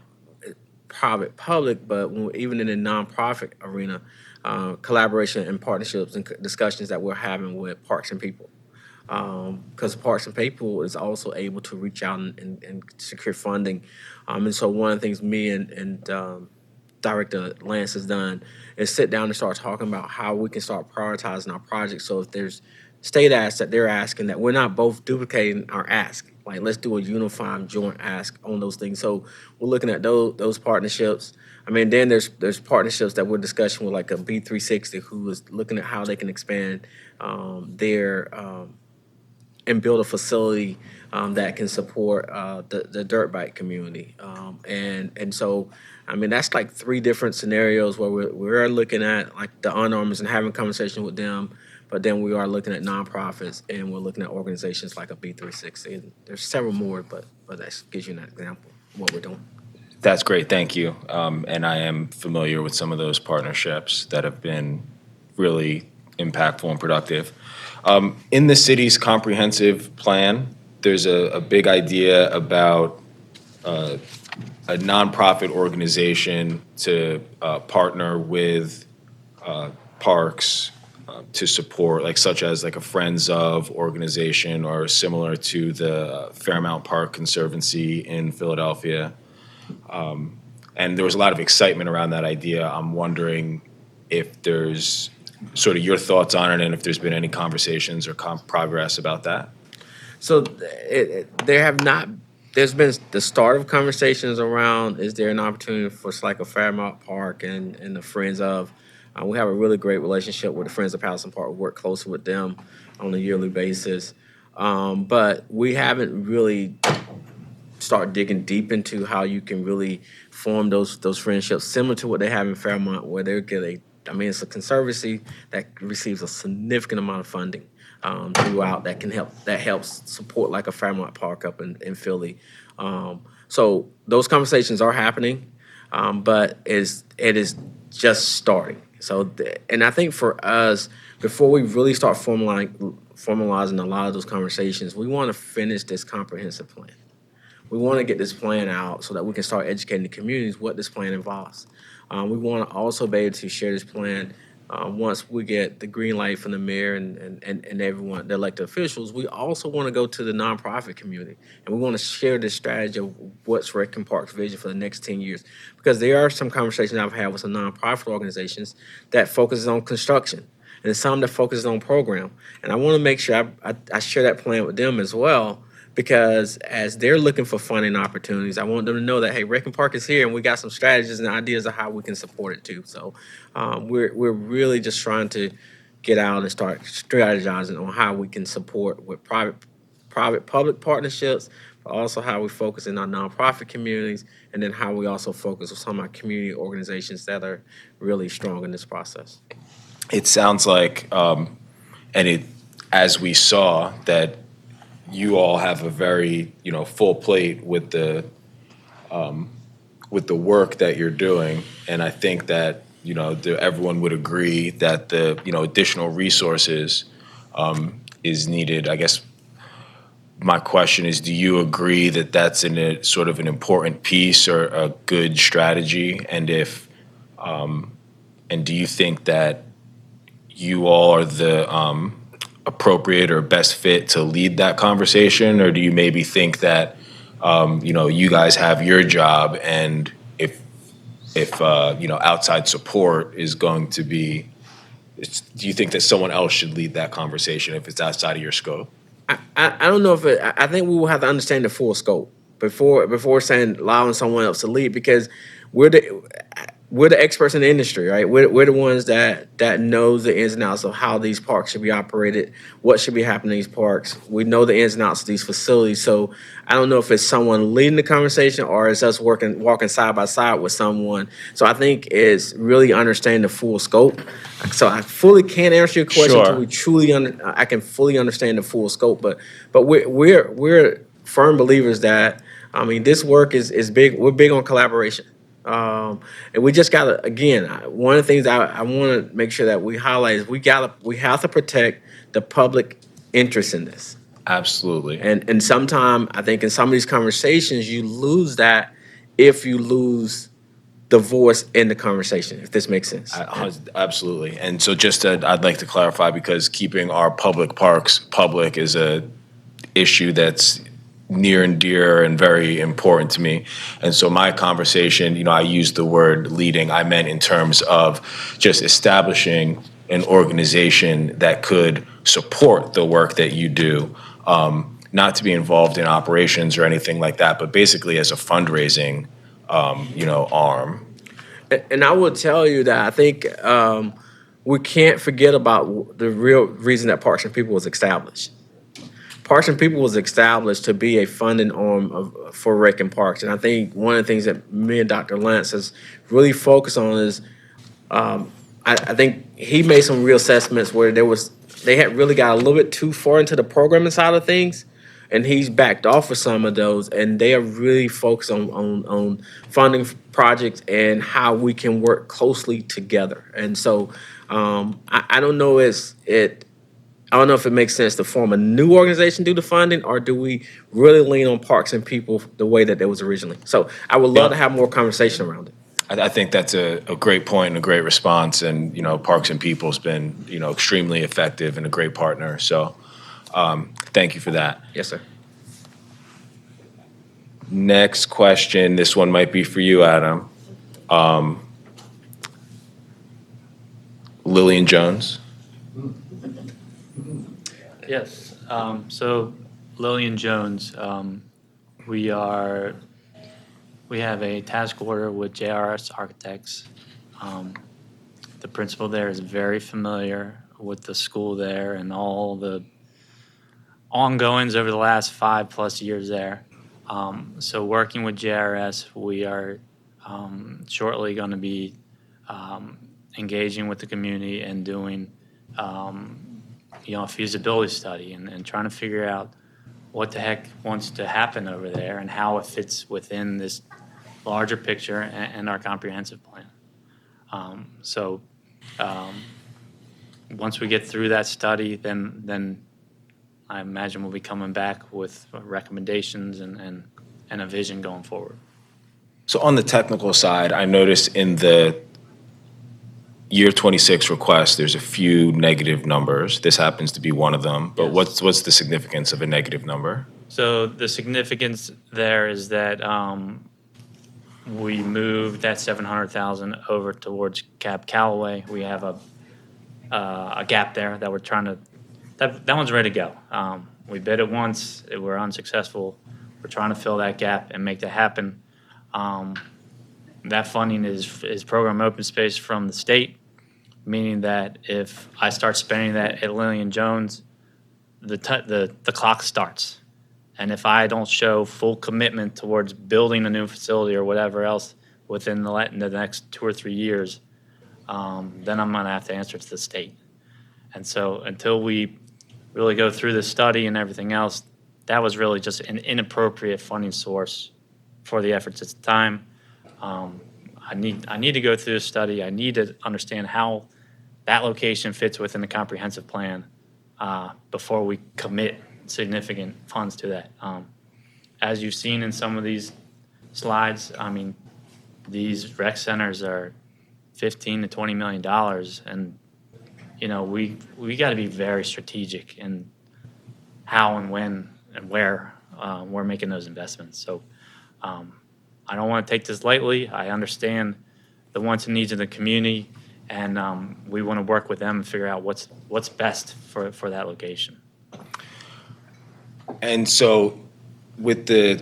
private public, but even in the nonprofit arena, collaboration and partnerships and discussions that we're having with Parks and People because Parks and People is also able to reach out and secure funding. And so one of the things me and Director Lance has done is sit down and start talking about how we can start prioritizing our projects. So if there's state asks that they're asking, that we're not both duplicating our ask. Like, let's do a unified joint ask on those things. So we're looking at those partnerships. I mean, then there's partnerships that we're discussing with like a B360 who is looking at how they can expand their and build a facility that can support the dirt bike community. And so, I mean, that's like three different scenarios where we're looking at like the Under Armours and having conversation with them, but then we are looking at nonprofits and we're looking at organizations like a B360. And there's several more, but that gives you an example of what we're doing. That's great, thank you. And I am familiar with some of those partnerships that have been really impactful and productive. In the city's comprehensive plan, there's a big idea about a nonprofit organization to partner with parks to support, like such as like a Friends of organization or similar to the Fairmount Park Conservancy in Philadelphia. And there was a lot of excitement around that idea. I'm wondering if there's sort of your thoughts on it and if there's been any conversations or progress about that. So there's been the start of conversations around, is there an opportunity for like a Fairmount Park and the Friends of, we have a really great relationship with the Friends of Patterson Park. We work closely with them on a yearly basis. But we haven't really start digging deep into how you can really form those friendships similar to what they have in Fairmont, where they get it's a conservancy that receives a significant amount of funding throughout that helps support like a Fairmont Park up in Philly. So those conversations are happening, but it is just starting. So and I think for us, before we really start formalizing a lot of those conversations, we want to finish this comprehensive plan. We want to get this plan out so that we can start educating the communities what this plan involves. We want to also be able to share this plan once we get the green light from the mayor and everyone, the elected officials. We also want to go to the nonprofit community, and we want to share this strategy of what's Rec and Park's vision for the next 10 years. Because there are some conversations I've had with some nonprofit organizations that focuses on construction, and some that focuses on program. And I want to make sure I share that plan with them as well, because as they're looking for funding opportunities, I want them to know that, hey, Rec and Park is here and we got some strategies and ideas of how we can support it too. So we're really just trying to get out and start strategizing on how we can support with private-public partnerships, but also how we focus in our nonprofit communities, and then how we also focus on some of our community organizations that are really strong in this process. It sounds like, as we saw, that you all have a very, full plate with the work that you're doing, and I think that everyone would agree that the additional resources is needed. I guess my question is, do you agree that that's a sort of an important piece or a good strategy, and and do you think that you all are the appropriate or best fit to lead that conversation, or do you maybe think that you guys have your job, and if outside support is going to be, do you think that someone else should lead that conversation if it's outside of your scope? I don't know if I think we will have to understand the full scope, before saying allowing someone else to lead, because we're the experts in the industry, right? We're the ones that knows the ins and outs of how these parks should be operated, what should be happening in these parks. We know the ins and outs of these facilities. So I don't know if it's someone leading the conversation or it's us walking side by side with someone. So I think it's really understanding the full scope. So I fully can't answer your question until we truly I can fully understand the full scope. But we're firm believers that, I mean, this work is big. We're big on collaboration. And we just gotta, again, one of the things I want to make sure that we highlight is we have to protect the public interest in this. Absolutely. And sometimes I think in some of these conversations you lose that if you lose the voice in the conversation, if this makes sense. Absolutely. And so I'd like to clarify, because keeping our public parks public is a issue that's near and dear and very important to me. And so my conversation, I used the word leading. I meant in terms of just establishing an organization that could support the work that you do, not to be involved in operations or anything like that, but basically as a fundraising, arm. And I will tell you that I think we can't forget about the real reason that Parks and People was established. Parks and People was established to be a funding arm for Rec and Parks. And I think one of the things that me and Dr. Lance has really focused on is, I think he made some real assessments where they had really got a little bit too far into the programming side of things. And he's backed off of some of those, and they are really focused on funding projects and how we can work closely together. And so I don't know I don't know if it makes sense to form a new organization, do the funding, or do we really lean on Parks and People the way that it was originally? So I would love to have more conversation around it. I think that's a great point and a great response. And, Parks and People's been, extremely effective and a great partner. So thank you for that. Yes, sir. Next question. This one might be for you, Adam. Lillian Jones. Yes. So Lillian Jones, we have a task order with JRS Architects. The principal there is very familiar with the school there and all the ongoings over the last 5+ years there. So working with JRS, we are shortly going to be engaging with the community and doing a feasibility study and trying to figure out what the heck wants to happen over there and how it fits within this larger picture and our comprehensive plan. Once we get through that study, then I imagine we'll be coming back with recommendations and a vision going forward. So on the technical side, I noticed in the year 26 request, there's a few negative numbers. This happens to be one of them, but Yes. what's the significance of a negative number? So the significance there is that we moved that $700,000 over towards Cab Callaway. We have a gap there that we're trying to. That one's ready to go. We bid it once. We're unsuccessful. We're trying to fill that gap and make that happen. That funding is program open space from the state, meaning that if I start spending that at Lillian Jones, the clock starts. And if I don't show full commitment towards building a new facility or whatever else within the next 2 or 3 years, then I'm going to have to answer to the state. And so until we really go through the study and everything else, that was really just an inappropriate funding source for the efforts at the time. I need to go through the study. I need to understand how that location fits within the comprehensive plan before we commit significant funds to that. As you've seen in some of these slides, I mean, these rec centers are $15 to $20 million, and we got to be very strategic in how and when and where we're making those investments. So I don't want to take this lightly. I understand the wants and needs of the community, and we want to work with them and figure out what's best for that location. And so with the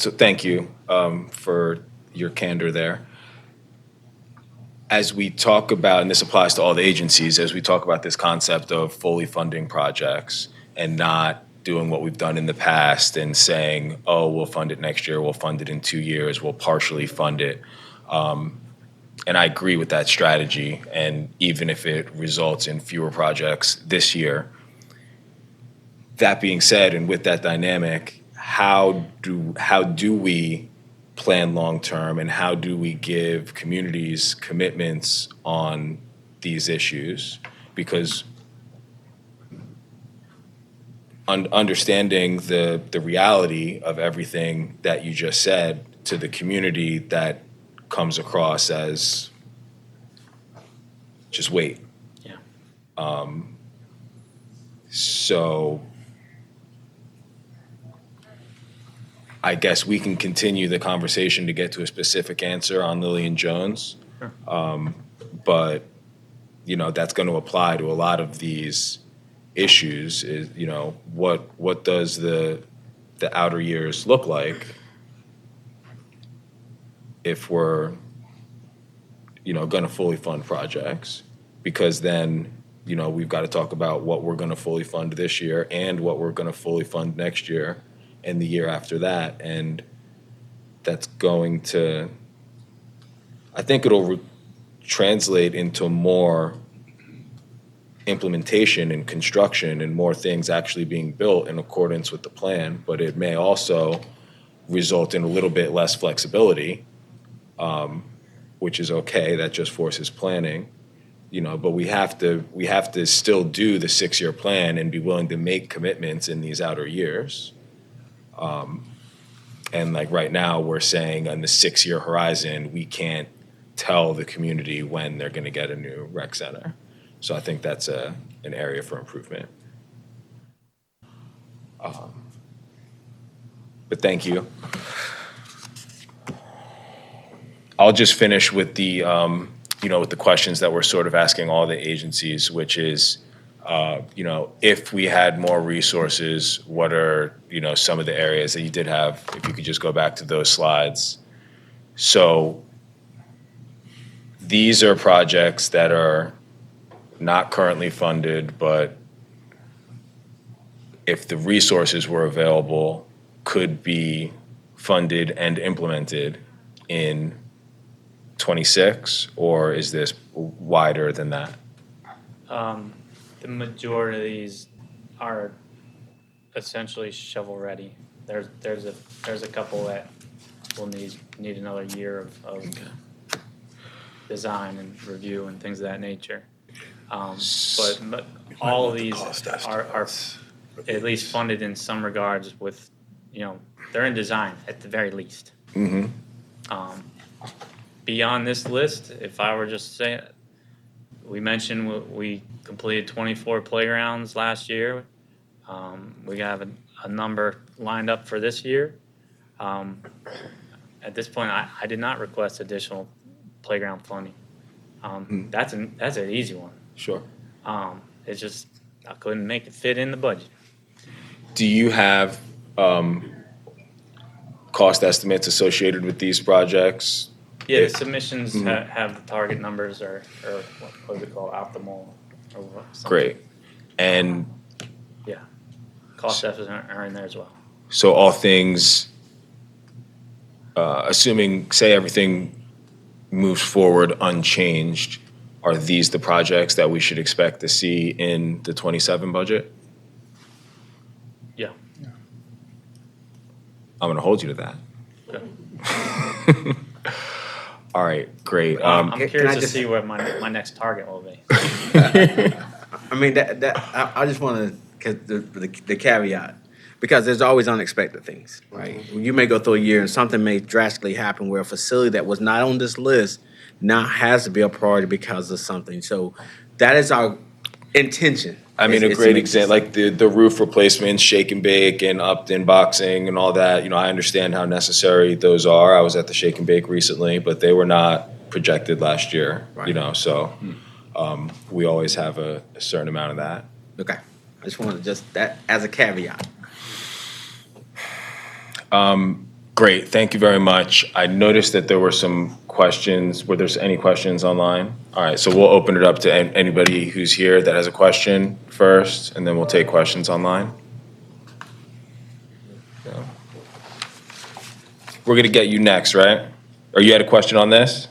So thank you for your candor there. As we talk about, and this applies to all the agencies, as we talk about this concept of fully funding projects and not doing what we've done in the past and saying, oh, we'll fund it next year, we'll fund it in 2 years, we'll partially fund it. And I agree with that strategy. And even if it results in fewer projects this year, that being said, and with that dynamic, how do we plan long-term, and how do we give communities commitments on these issues? Because understanding the reality of everything that you just said to the community, that comes across as just wait. Yeah. So I guess we can continue the conversation to get to a specific answer on Lillian Jones. Sure. But, you know, that's going to apply to a lot of these issues is, you know, what does the outer years look like if we're, you know, going to fully fund projects? Because then, you know, we've got to talk about what we're going to fully fund this year and what we're going to fully fund next year and the year after that. And that's going to, I think it'll translate into more implementation and construction and more things actually being built in accordance with the plan, but it may also result in a little bit less flexibility, which is okay. That just forces planning, you know. But we have to still do the 6-year plan and be willing to make commitments in these outer years. And like right now, we're saying on the 6-year horizon, we can't tell the community when they're going to get a new rec center. So I think that's an area for improvement. But thank you. I'll just finish with the, with the questions that we're sort of asking all the agencies, which is, if we had more resources, what are, some of the areas that you did have, if you could just go back to those slides. So these are projects that are not currently funded, but if the resources were available, could be funded and implemented in 26, or is this wider than that? The majority of these are essentially shovel ready. There's a couple that will need another year of design and review and things of that nature. But all of these are at least funded in some regards with, they're in design at the very least. Mm-hmm. Beyond this list, if I were just to say it, we mentioned we completed 24 playgrounds last year. We have a number lined up for this year. At this point, I did not request additional playground funding. That's an easy one. Sure. It's just I couldn't make it fit in the budget. Do you have cost estimates associated with these projects? Yeah, the submissions have the target numbers or what is it called, optimal or something. Great. And Yeah, cost estimates are in there as well. so all things, assuming, say everything moves forward unchanged, are these the projects that we should expect to see in the 27 budget? Yeah. I'm going to hold you to that. Okay. All right, great. I'm Can curious I to just- see what my next target will be. I mean, I just want to, the caveat, because there's always unexpected things, right? You may go through a year and something may drastically happen where a facility that was not on this list now has to be a priority because of something. So that is our intention. I mean, a is to great make example, like the roof replacements, Shake and Bake and Upton boxing and all that, I understand how necessary those are. I was at the Shake and Bake recently, but they were not projected last year, Right. So we always have a certain amount of that. Okay, I just wanted that as a caveat. Great, thank you very much. I noticed that there were some questions. Were there any questions online? All right, so we'll open it up to anybody who's here that has a question first, and then we'll take questions online. No? We're gonna get you next, right? Or you had a question on this?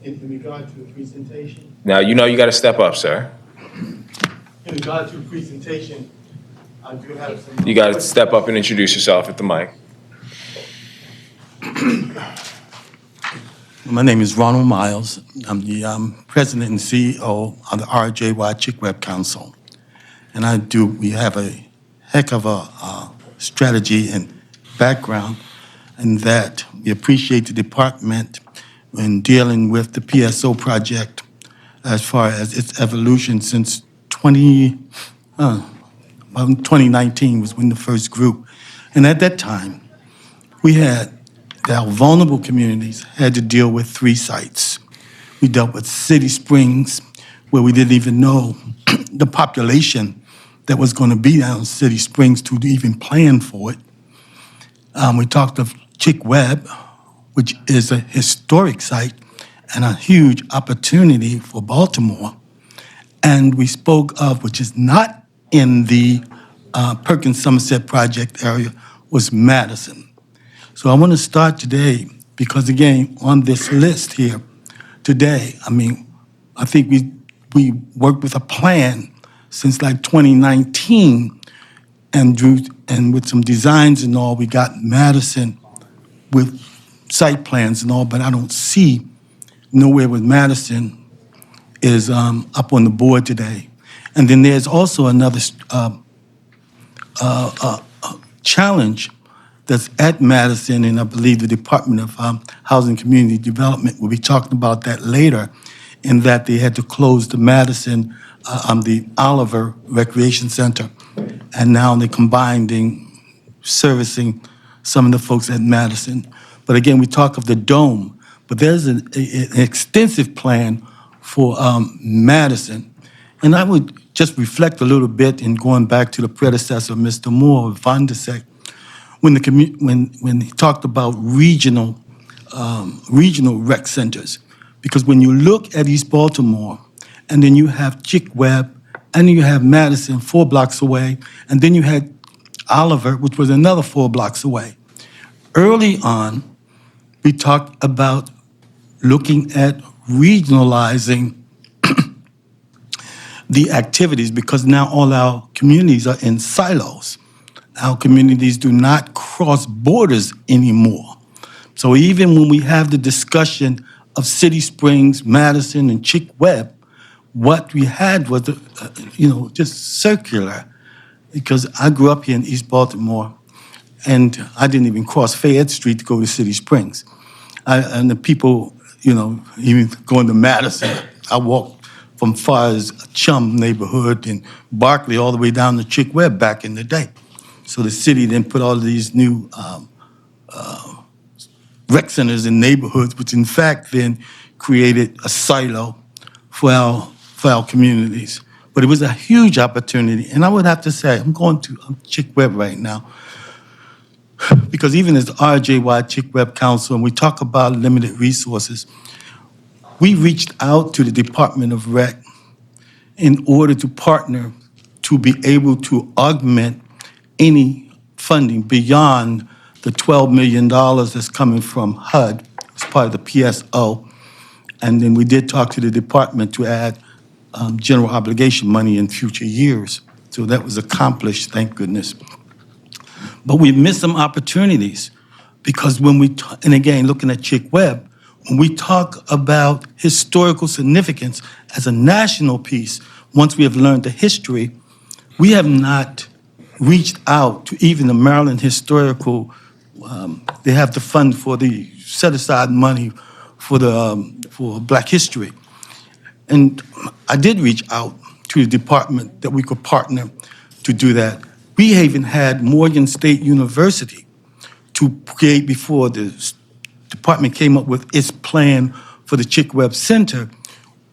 In regard to the presentation, Now, you know you gotta step up, sir. in regard to the presentation, I do have some. You gotta step up and introduce yourself at the mic. My name is Ronald Miles. I'm the president and CEO of the RJY Cip Bcrp Council. And we have a heck of a strategy and background in that we appreciate the department in dealing with the PSO project as far as its evolution since 2019 was when the first group. And at that time, our vulnerable communities had to deal with 3 sites. We dealt with City Springs, where we didn't even know the population that was going to be down in City Springs to even plan for it. We talked of Cip Bcrp, which is a historic site and a huge opportunity for Baltimore. And we spoke of, which is not in the Perkins Somerset project area, was Madison. So I want to start today because, again, on this list here today, I think we worked with a plan since like 2019 and with some designs and all, we got Madison with site plans and all, but I don't see nowhere with Madison is up on the board today. And then there's also another challenge that's at Madison, and I believe the Department of Housing and Community Development will be talking about that later, in that they had to close the Madison, the Oliver Recreation Center, and now they're combining, servicing some of the folks at Madison. But again, we talk of the dome, but there's an extensive plan for Madison. And I would just reflect a little bit in going back to the predecessor, Mr. Moore, Van de Sek, when he talked about regional rec centers. Because when you look at East Baltimore, and then you have Cip Bcrp, and then you have Madison 4 blocks away, and then you had Oliver, which was another 4 blocks away. Early on, we talked about looking at regionalizing the activities, because now all our communities are in silos. Our communities do not cross borders anymore. So even when we have the discussion of City Springs, Madison, and Cip Bcrp, what we had was, just circular. Because I grew up here in East Baltimore, and I didn't even cross Fayette Street to go to City Springs. And the people, even going to Madison, I walked from far as Chum neighborhood and Barclay all the way down to Cip Bcrp back in the day. So the city then put all of these new rec centers in neighborhoods, which in fact then created a silo for our communities. But it was a huge opportunity. And I would have to say, I'm going to Cip Bcrp right now, because even as the RJY Cip Bcrp Council, and we talk about limited resources, we reached out to the Department of Rec in order to partner to be able to augment any funding beyond the $12 million that's coming from HUD as part of the PSO. And then we did talk to the department to add general obligation money in future years. So that was accomplished, thank goodness. But we missed some opportunities because when and again, looking at Cip Bcrp, when we talk about historical significance as a national piece, once we have learned the history, we have not reached out to even the Maryland Historical. They have the fund for the set aside money for Black History. And I did reach out to the department that we could partner to do that. We even had Morgan State University to create, before the department came up with its plan for the Cip Bcrp Center.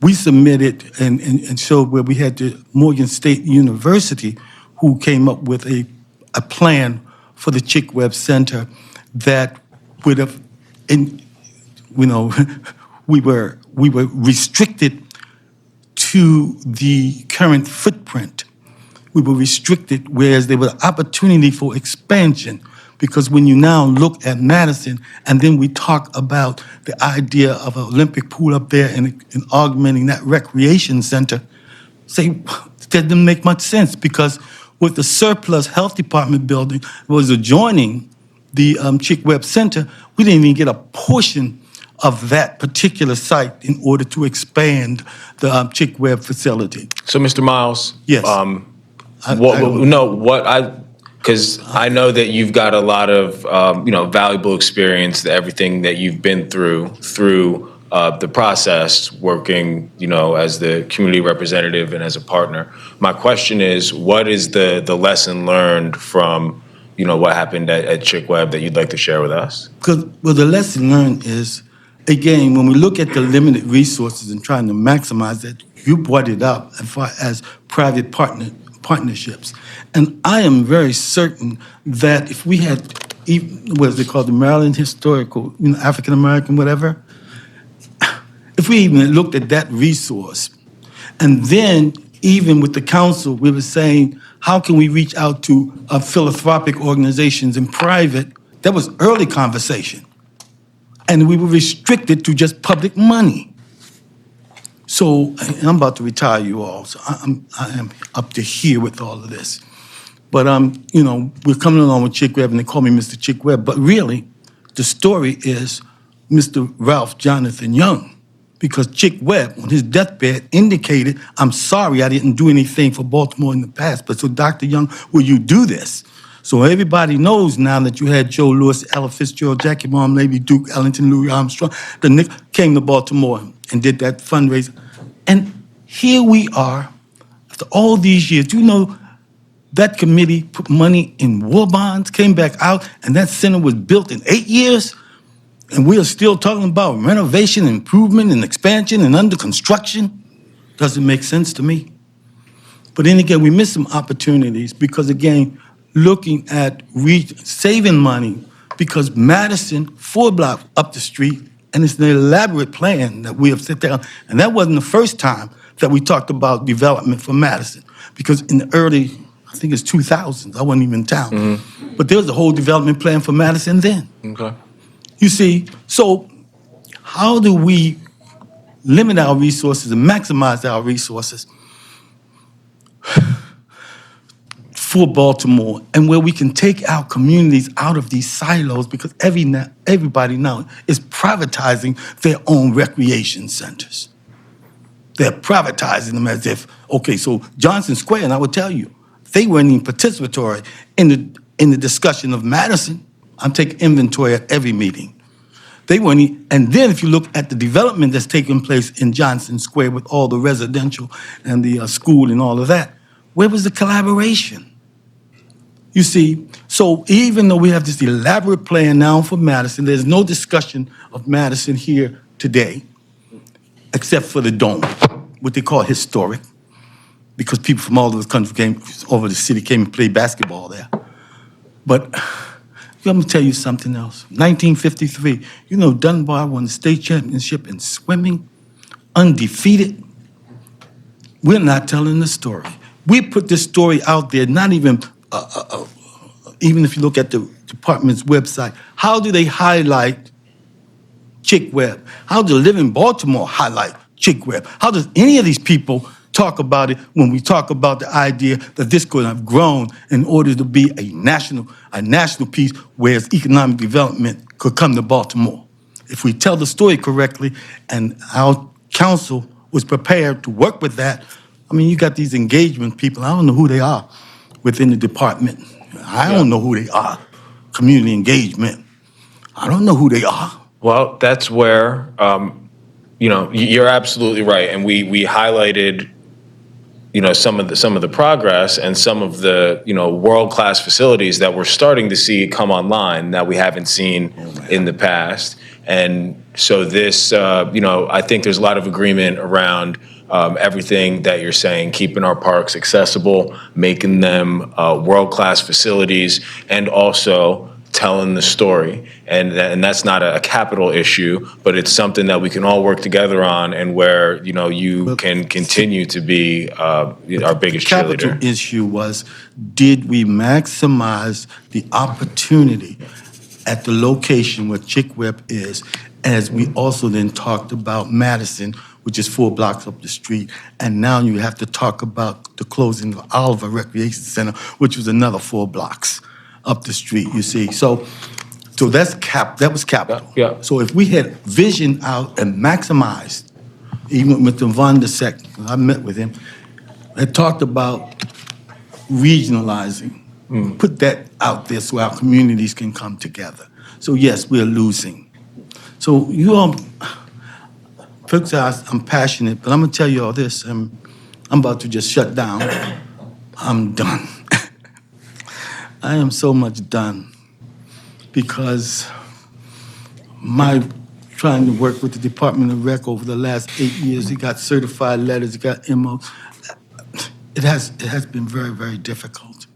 We submitted and showed where we had the Morgan State University who came up with a plan for the Cip Bcrp Center that would have, we were restricted to the current footprint. We were restricted, whereas there was opportunity for expansion. Because when you now look at Madison, and then we talk about the idea of an Olympic pool up there and augmenting that recreation center, that didn't make much sense, because with the surplus health department building was adjoining the Cip Bcrp Center, we didn't even get a portion of that particular site in order to expand the Cip Bcrp facility. So, Mr. Miles? Yes. Because I know that you've got a lot of, valuable experience, everything that you've been through the process, working, as the community representative and as a partner. My question is, what is the lesson learned from, what happened at Cip Bcrp that you'd like to share with us? Well, the lesson learned is, again, when we look at the limited resources and trying to maximize it, you brought it up as far as private partnerships. And I am very certain that if we had, what is it called, the Maryland Historical, African American, whatever, if we even looked at that resource, and then even with the council, we were saying, how can we reach out to philanthropic organizations in private? That was early conversation. And we were restricted to just public money. So, and I'm about to retire, you all, so I am up to here with all of this. But, we're coming along with Cip Bcrp, and they call me Mr. Cip Bcrp. But really, the story is Mr. Ralph Jonathan Young, because Cip Bcrp, on his deathbed, indicated, I'm sorry I didn't do anything for Baltimore in the past, but so Dr. Young, will you do this? So everybody knows now that you had Joe Louis, Ella Fitzgerald, Jackie Baum, Lady Duke, Ellington, Louis Armstrong. The Nick came to Baltimore and did that fundraiser. And here we are, after all these years. That committee put money in war bonds, came back out, and that center was built in 8 years. And we are still talking about renovation, improvement, and expansion, and under construction. Doesn't make sense to me. But then again, we missed some opportunities because, again, looking at saving money, because Madison, 4 blocks up the street, and it's an elaborate plan that we have set down. And that wasn't the first time that we talked about development for Madison, because in the early, I think it's 2000s, I wasn't even in town. Mm-hmm. But there was a whole development plan for Madison then. Okay. You see, so how do we limit our resources and maximize our resources for Baltimore, and where we can take our communities out of these silos, because everybody now is privatizing their own recreation centers. They're privatizing them as if, okay, so Johnson Square, and I would tell you, they weren't even participatory in the discussion of Madison. I'm taking inventory at every meeting. They weren't, and then if you look at the development that's taking place in Johnson Square with all the residential and the school and all of that, where was the collaboration? You see, so even though we have this elaborate plan now for Madison, there's no discussion of Madison here today, except for the dome, what they call historic, because people from all over the country came, over the city came and played basketball there. But let me tell you something else. 1953, Dunbar won the state championship in swimming, undefeated. We're not telling the story. We put this story out there, not even if you look at the department's website, how do they highlight Cip Bcrp? How do Live in Baltimore highlight Cip Bcrp? How does any of these people talk about it when we talk about the idea that this could have grown in order to be a national piece, whereas economic development could come to Baltimore? If we tell the story correctly, and our council was prepared to work with that, you got these engagement people, I don't know who they are within the department. I don't know who they are. Community engagement. I don't know who they are. Well, that's where, you're absolutely right. And we highlighted, some of the progress and some of the, world-class facilities that we're starting to see come online that we haven't seen in the past. And so this, I think there's a lot of agreement around everything that you're saying, keeping our parks accessible, making them world-class facilities, and also telling the story. And that's not a capital issue, but it's something that we can all work together on, and where, you can continue to be our biggest Capital cheerleader. issue was, did we maximize the opportunity at the location where Cip Bcrp is, as we also then talked about Madison, which is 4 blocks up the street, and now you have to talk about the closing of Oliver Recreation Center, which was another 4 blocks up the street, you see. So that was capital. Yeah. So if we had visioned out and maximized, even with Mr. Von der Sek, I met with him, had talked about regionalizing, put that out there so our communities can come together. So yes, we're losing. So you all, folks, I'm passionate, but I'm gonna tell you all this, I'm about to just shut down. I'm done. I am so much done, because my trying to work with the Department of Rec over the last 8 years, he got certified letters, he got MO. It has been very, very difficult.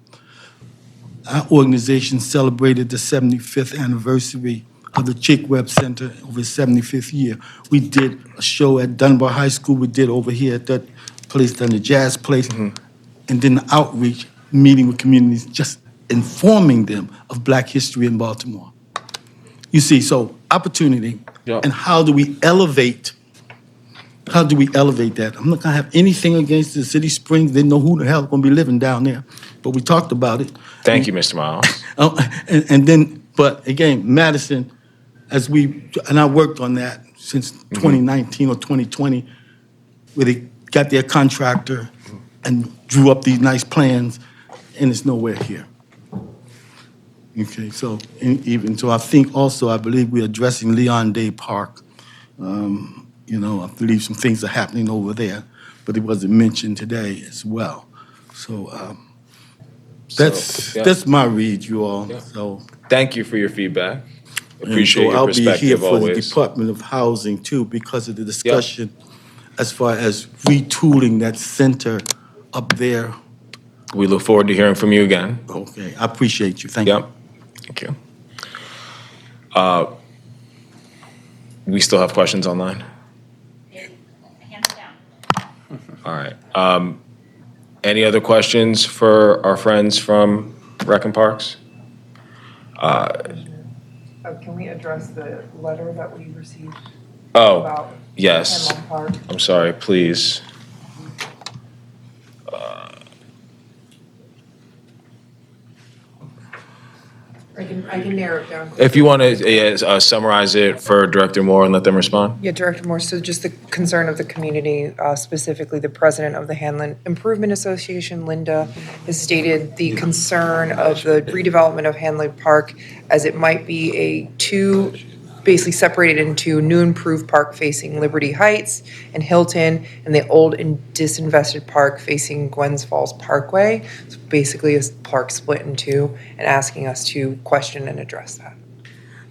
Our organization celebrated the 75th anniversary of the Cip Bcrp Center over its 75th year. We did a show at Dunbar High School, we did over here at that place, down the Jazz Place, and then the outreach, meeting with communities, just informing them of Black history in Baltimore. You see, so opportunity, Yeah. and how do we elevate that? I'm not gonna have anything against the City Springs, didn't know who the hell gonna be living down there, but we talked about it. Thank you, Mr. Miles. And then, but again, Madison, and I worked on that since 2019 or 2020, where they got their contractor and drew up these nice plans, and it's nowhere here. Okay, so, so I think also, I believe we're addressing Leon Day Park. I believe some things are happening over there, but it wasn't mentioned today as well. So, that's my read, you all, so. Thank you for your feedback. And Appreciate so your perspective I'll be here for the always. Department of Housing too, because of the discussion as far as retooling that center up there. We look forward to hearing from you again. Okay, I appreciate you, thank you. Yep. Thank you. We still have questions online? Hands down. All right. Any other questions for our friends from Rec and Parks? Can we address the letter that we received Oh, about yes. Hemlock Park? I'm sorry, please. I can narrow it down. If you want to summarize it for Director Moore and let them respond? Yeah, Director Moore, so just the concern of the community, specifically the president of the Hanlon Improvement Association, Linda, has stated the concern of the redevelopment of Hanlon Park as it might be basically separated into new improved park facing Liberty Heights and Hilton, and the old and disinvested park facing Gwens Falls Parkway. So basically a park split in two, and asking us to question and address that.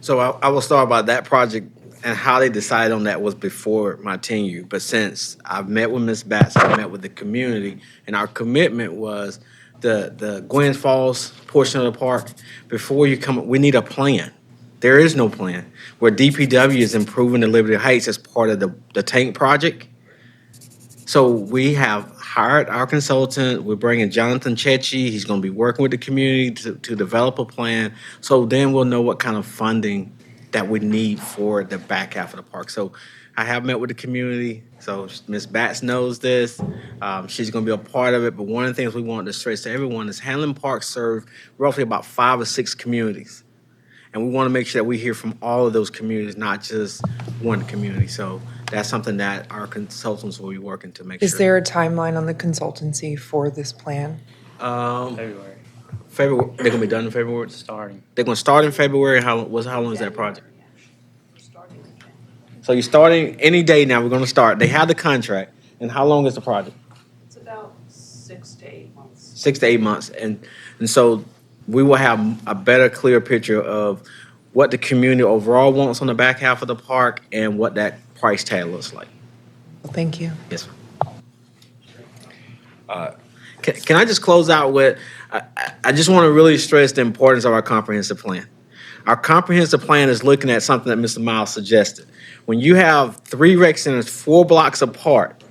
So I will start by that project, and how they decided on that was before my tenure. But since I've met with Ms. Batts, I met with the community, and our commitment was the Gwens Falls portion of the park, before you come, we need a plan. There is no plan. Where DPW is improving the Liberty Heights as part of the tank project. So we have hired our consultant. We're bringing Jonathan Chechi. He's going to be working with the community to develop a plan. So then we'll know what kind of funding that we need for the back half of the park. So I have met with the community. So Ms. Batts knows this. She's going to be a part of it. But one of the things we want to stress to everyone is Hanlon Park serves roughly about 5 or 6 communities. And we want to make sure that we hear from all of those communities, not just one community. So that's something that our consultants will be working to make sure. Is there a timeline on the consultancy for this plan? February, February, they're going to be done in February? starting. They're going to start in February. How long is that project? So you're starting any day now. We're going to start. They have the contract. And how long is the project? It's about 6 to 8 months. 6 to 8 months. And so we will have a better, clear picture of what the community overall wants on the back half of the park and what that price tag looks like. Well, thank you. Yes, ma'am. Can I just close out with, I just want to really stress the importance of our comprehensive plan. Our comprehensive plan is looking at something that Mr. Miles suggested. When you have 3 rec centers 4 blocks apart,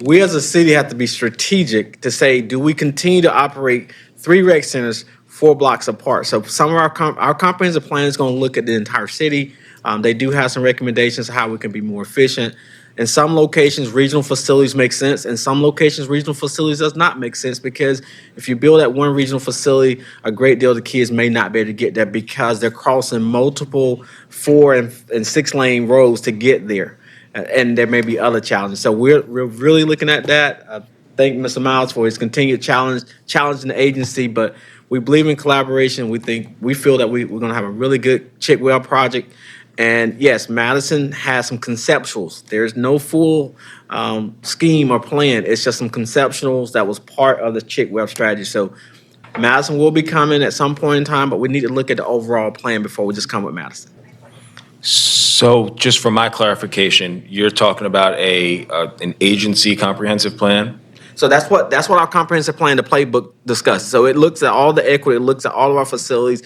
we as a city have to be strategic to say, do we continue to operate 3 rec centers 4 blocks apart? So some of our comprehensive plan is going to look at the entire city. They do have some recommendations of how we can be more efficient. In some locations, regional facilities make sense. In some locations, regional facilities does not make sense because if you build at one regional facility, a great deal of the kids may not be able to get there because they're crossing multiple 4 and 6 lane roads to get there. And there may be other challenges. So we're really looking at that. I thank Mr. Miles for his continued challenging the agency, but we believe in collaboration. We feel that we're going to have a really good Cip Bcrp project. And yes, Madison has some conceptuals. There's no full scheme or plan. It's just some conceptuals that was part of the Cip Bcrp strategy. So Madison will be coming at some point in time, but we need to look at the overall plan before we just come with Madison. So just for my clarification, you're talking about an agency comprehensive plan? So that's what our comprehensive plan, the playbook, discusses. So it looks at all the equity, it looks at all of our facilities,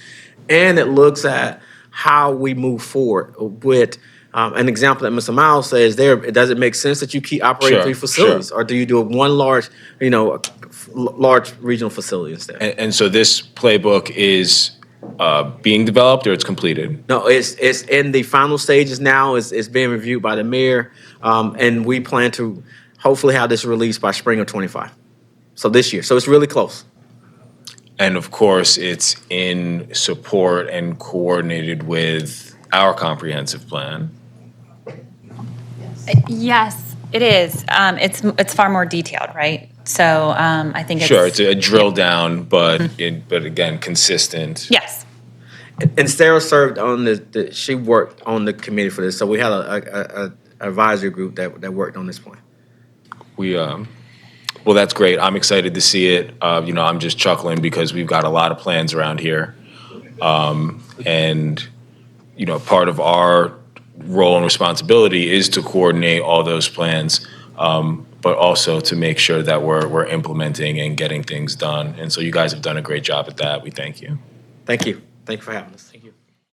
and it looks at how we move forward with an example that Mr. Miles says there. Does it make sense that you keep operating Sure, 3 facilities, sure. or do you do one large, large regional facility instead? And so this playbook is being developed or it's completed? No, it's in the final stages now. It's being reviewed by the mayor, and we plan to hopefully have this released by spring of '25. So this year. So it's really close. And of course, it's in support and coordinated with our comprehensive plan. Yes, it is. It's far more detailed, right? So I think it's... Sure, it's a drill down, but again, consistent. Yes. And Sarah served on she worked on the committee for this. So we had a advisory group that worked on this plan. Well, that's great. I'm excited to see it. I'm just chuckling because we've got a lot of plans around here. And part of our role and responsibility is to coordinate all those plans, but also to make sure that we're implementing and getting things done. And so you guys have done a great job at that. We thank you. Thank you. Thank you for having us. Thank you.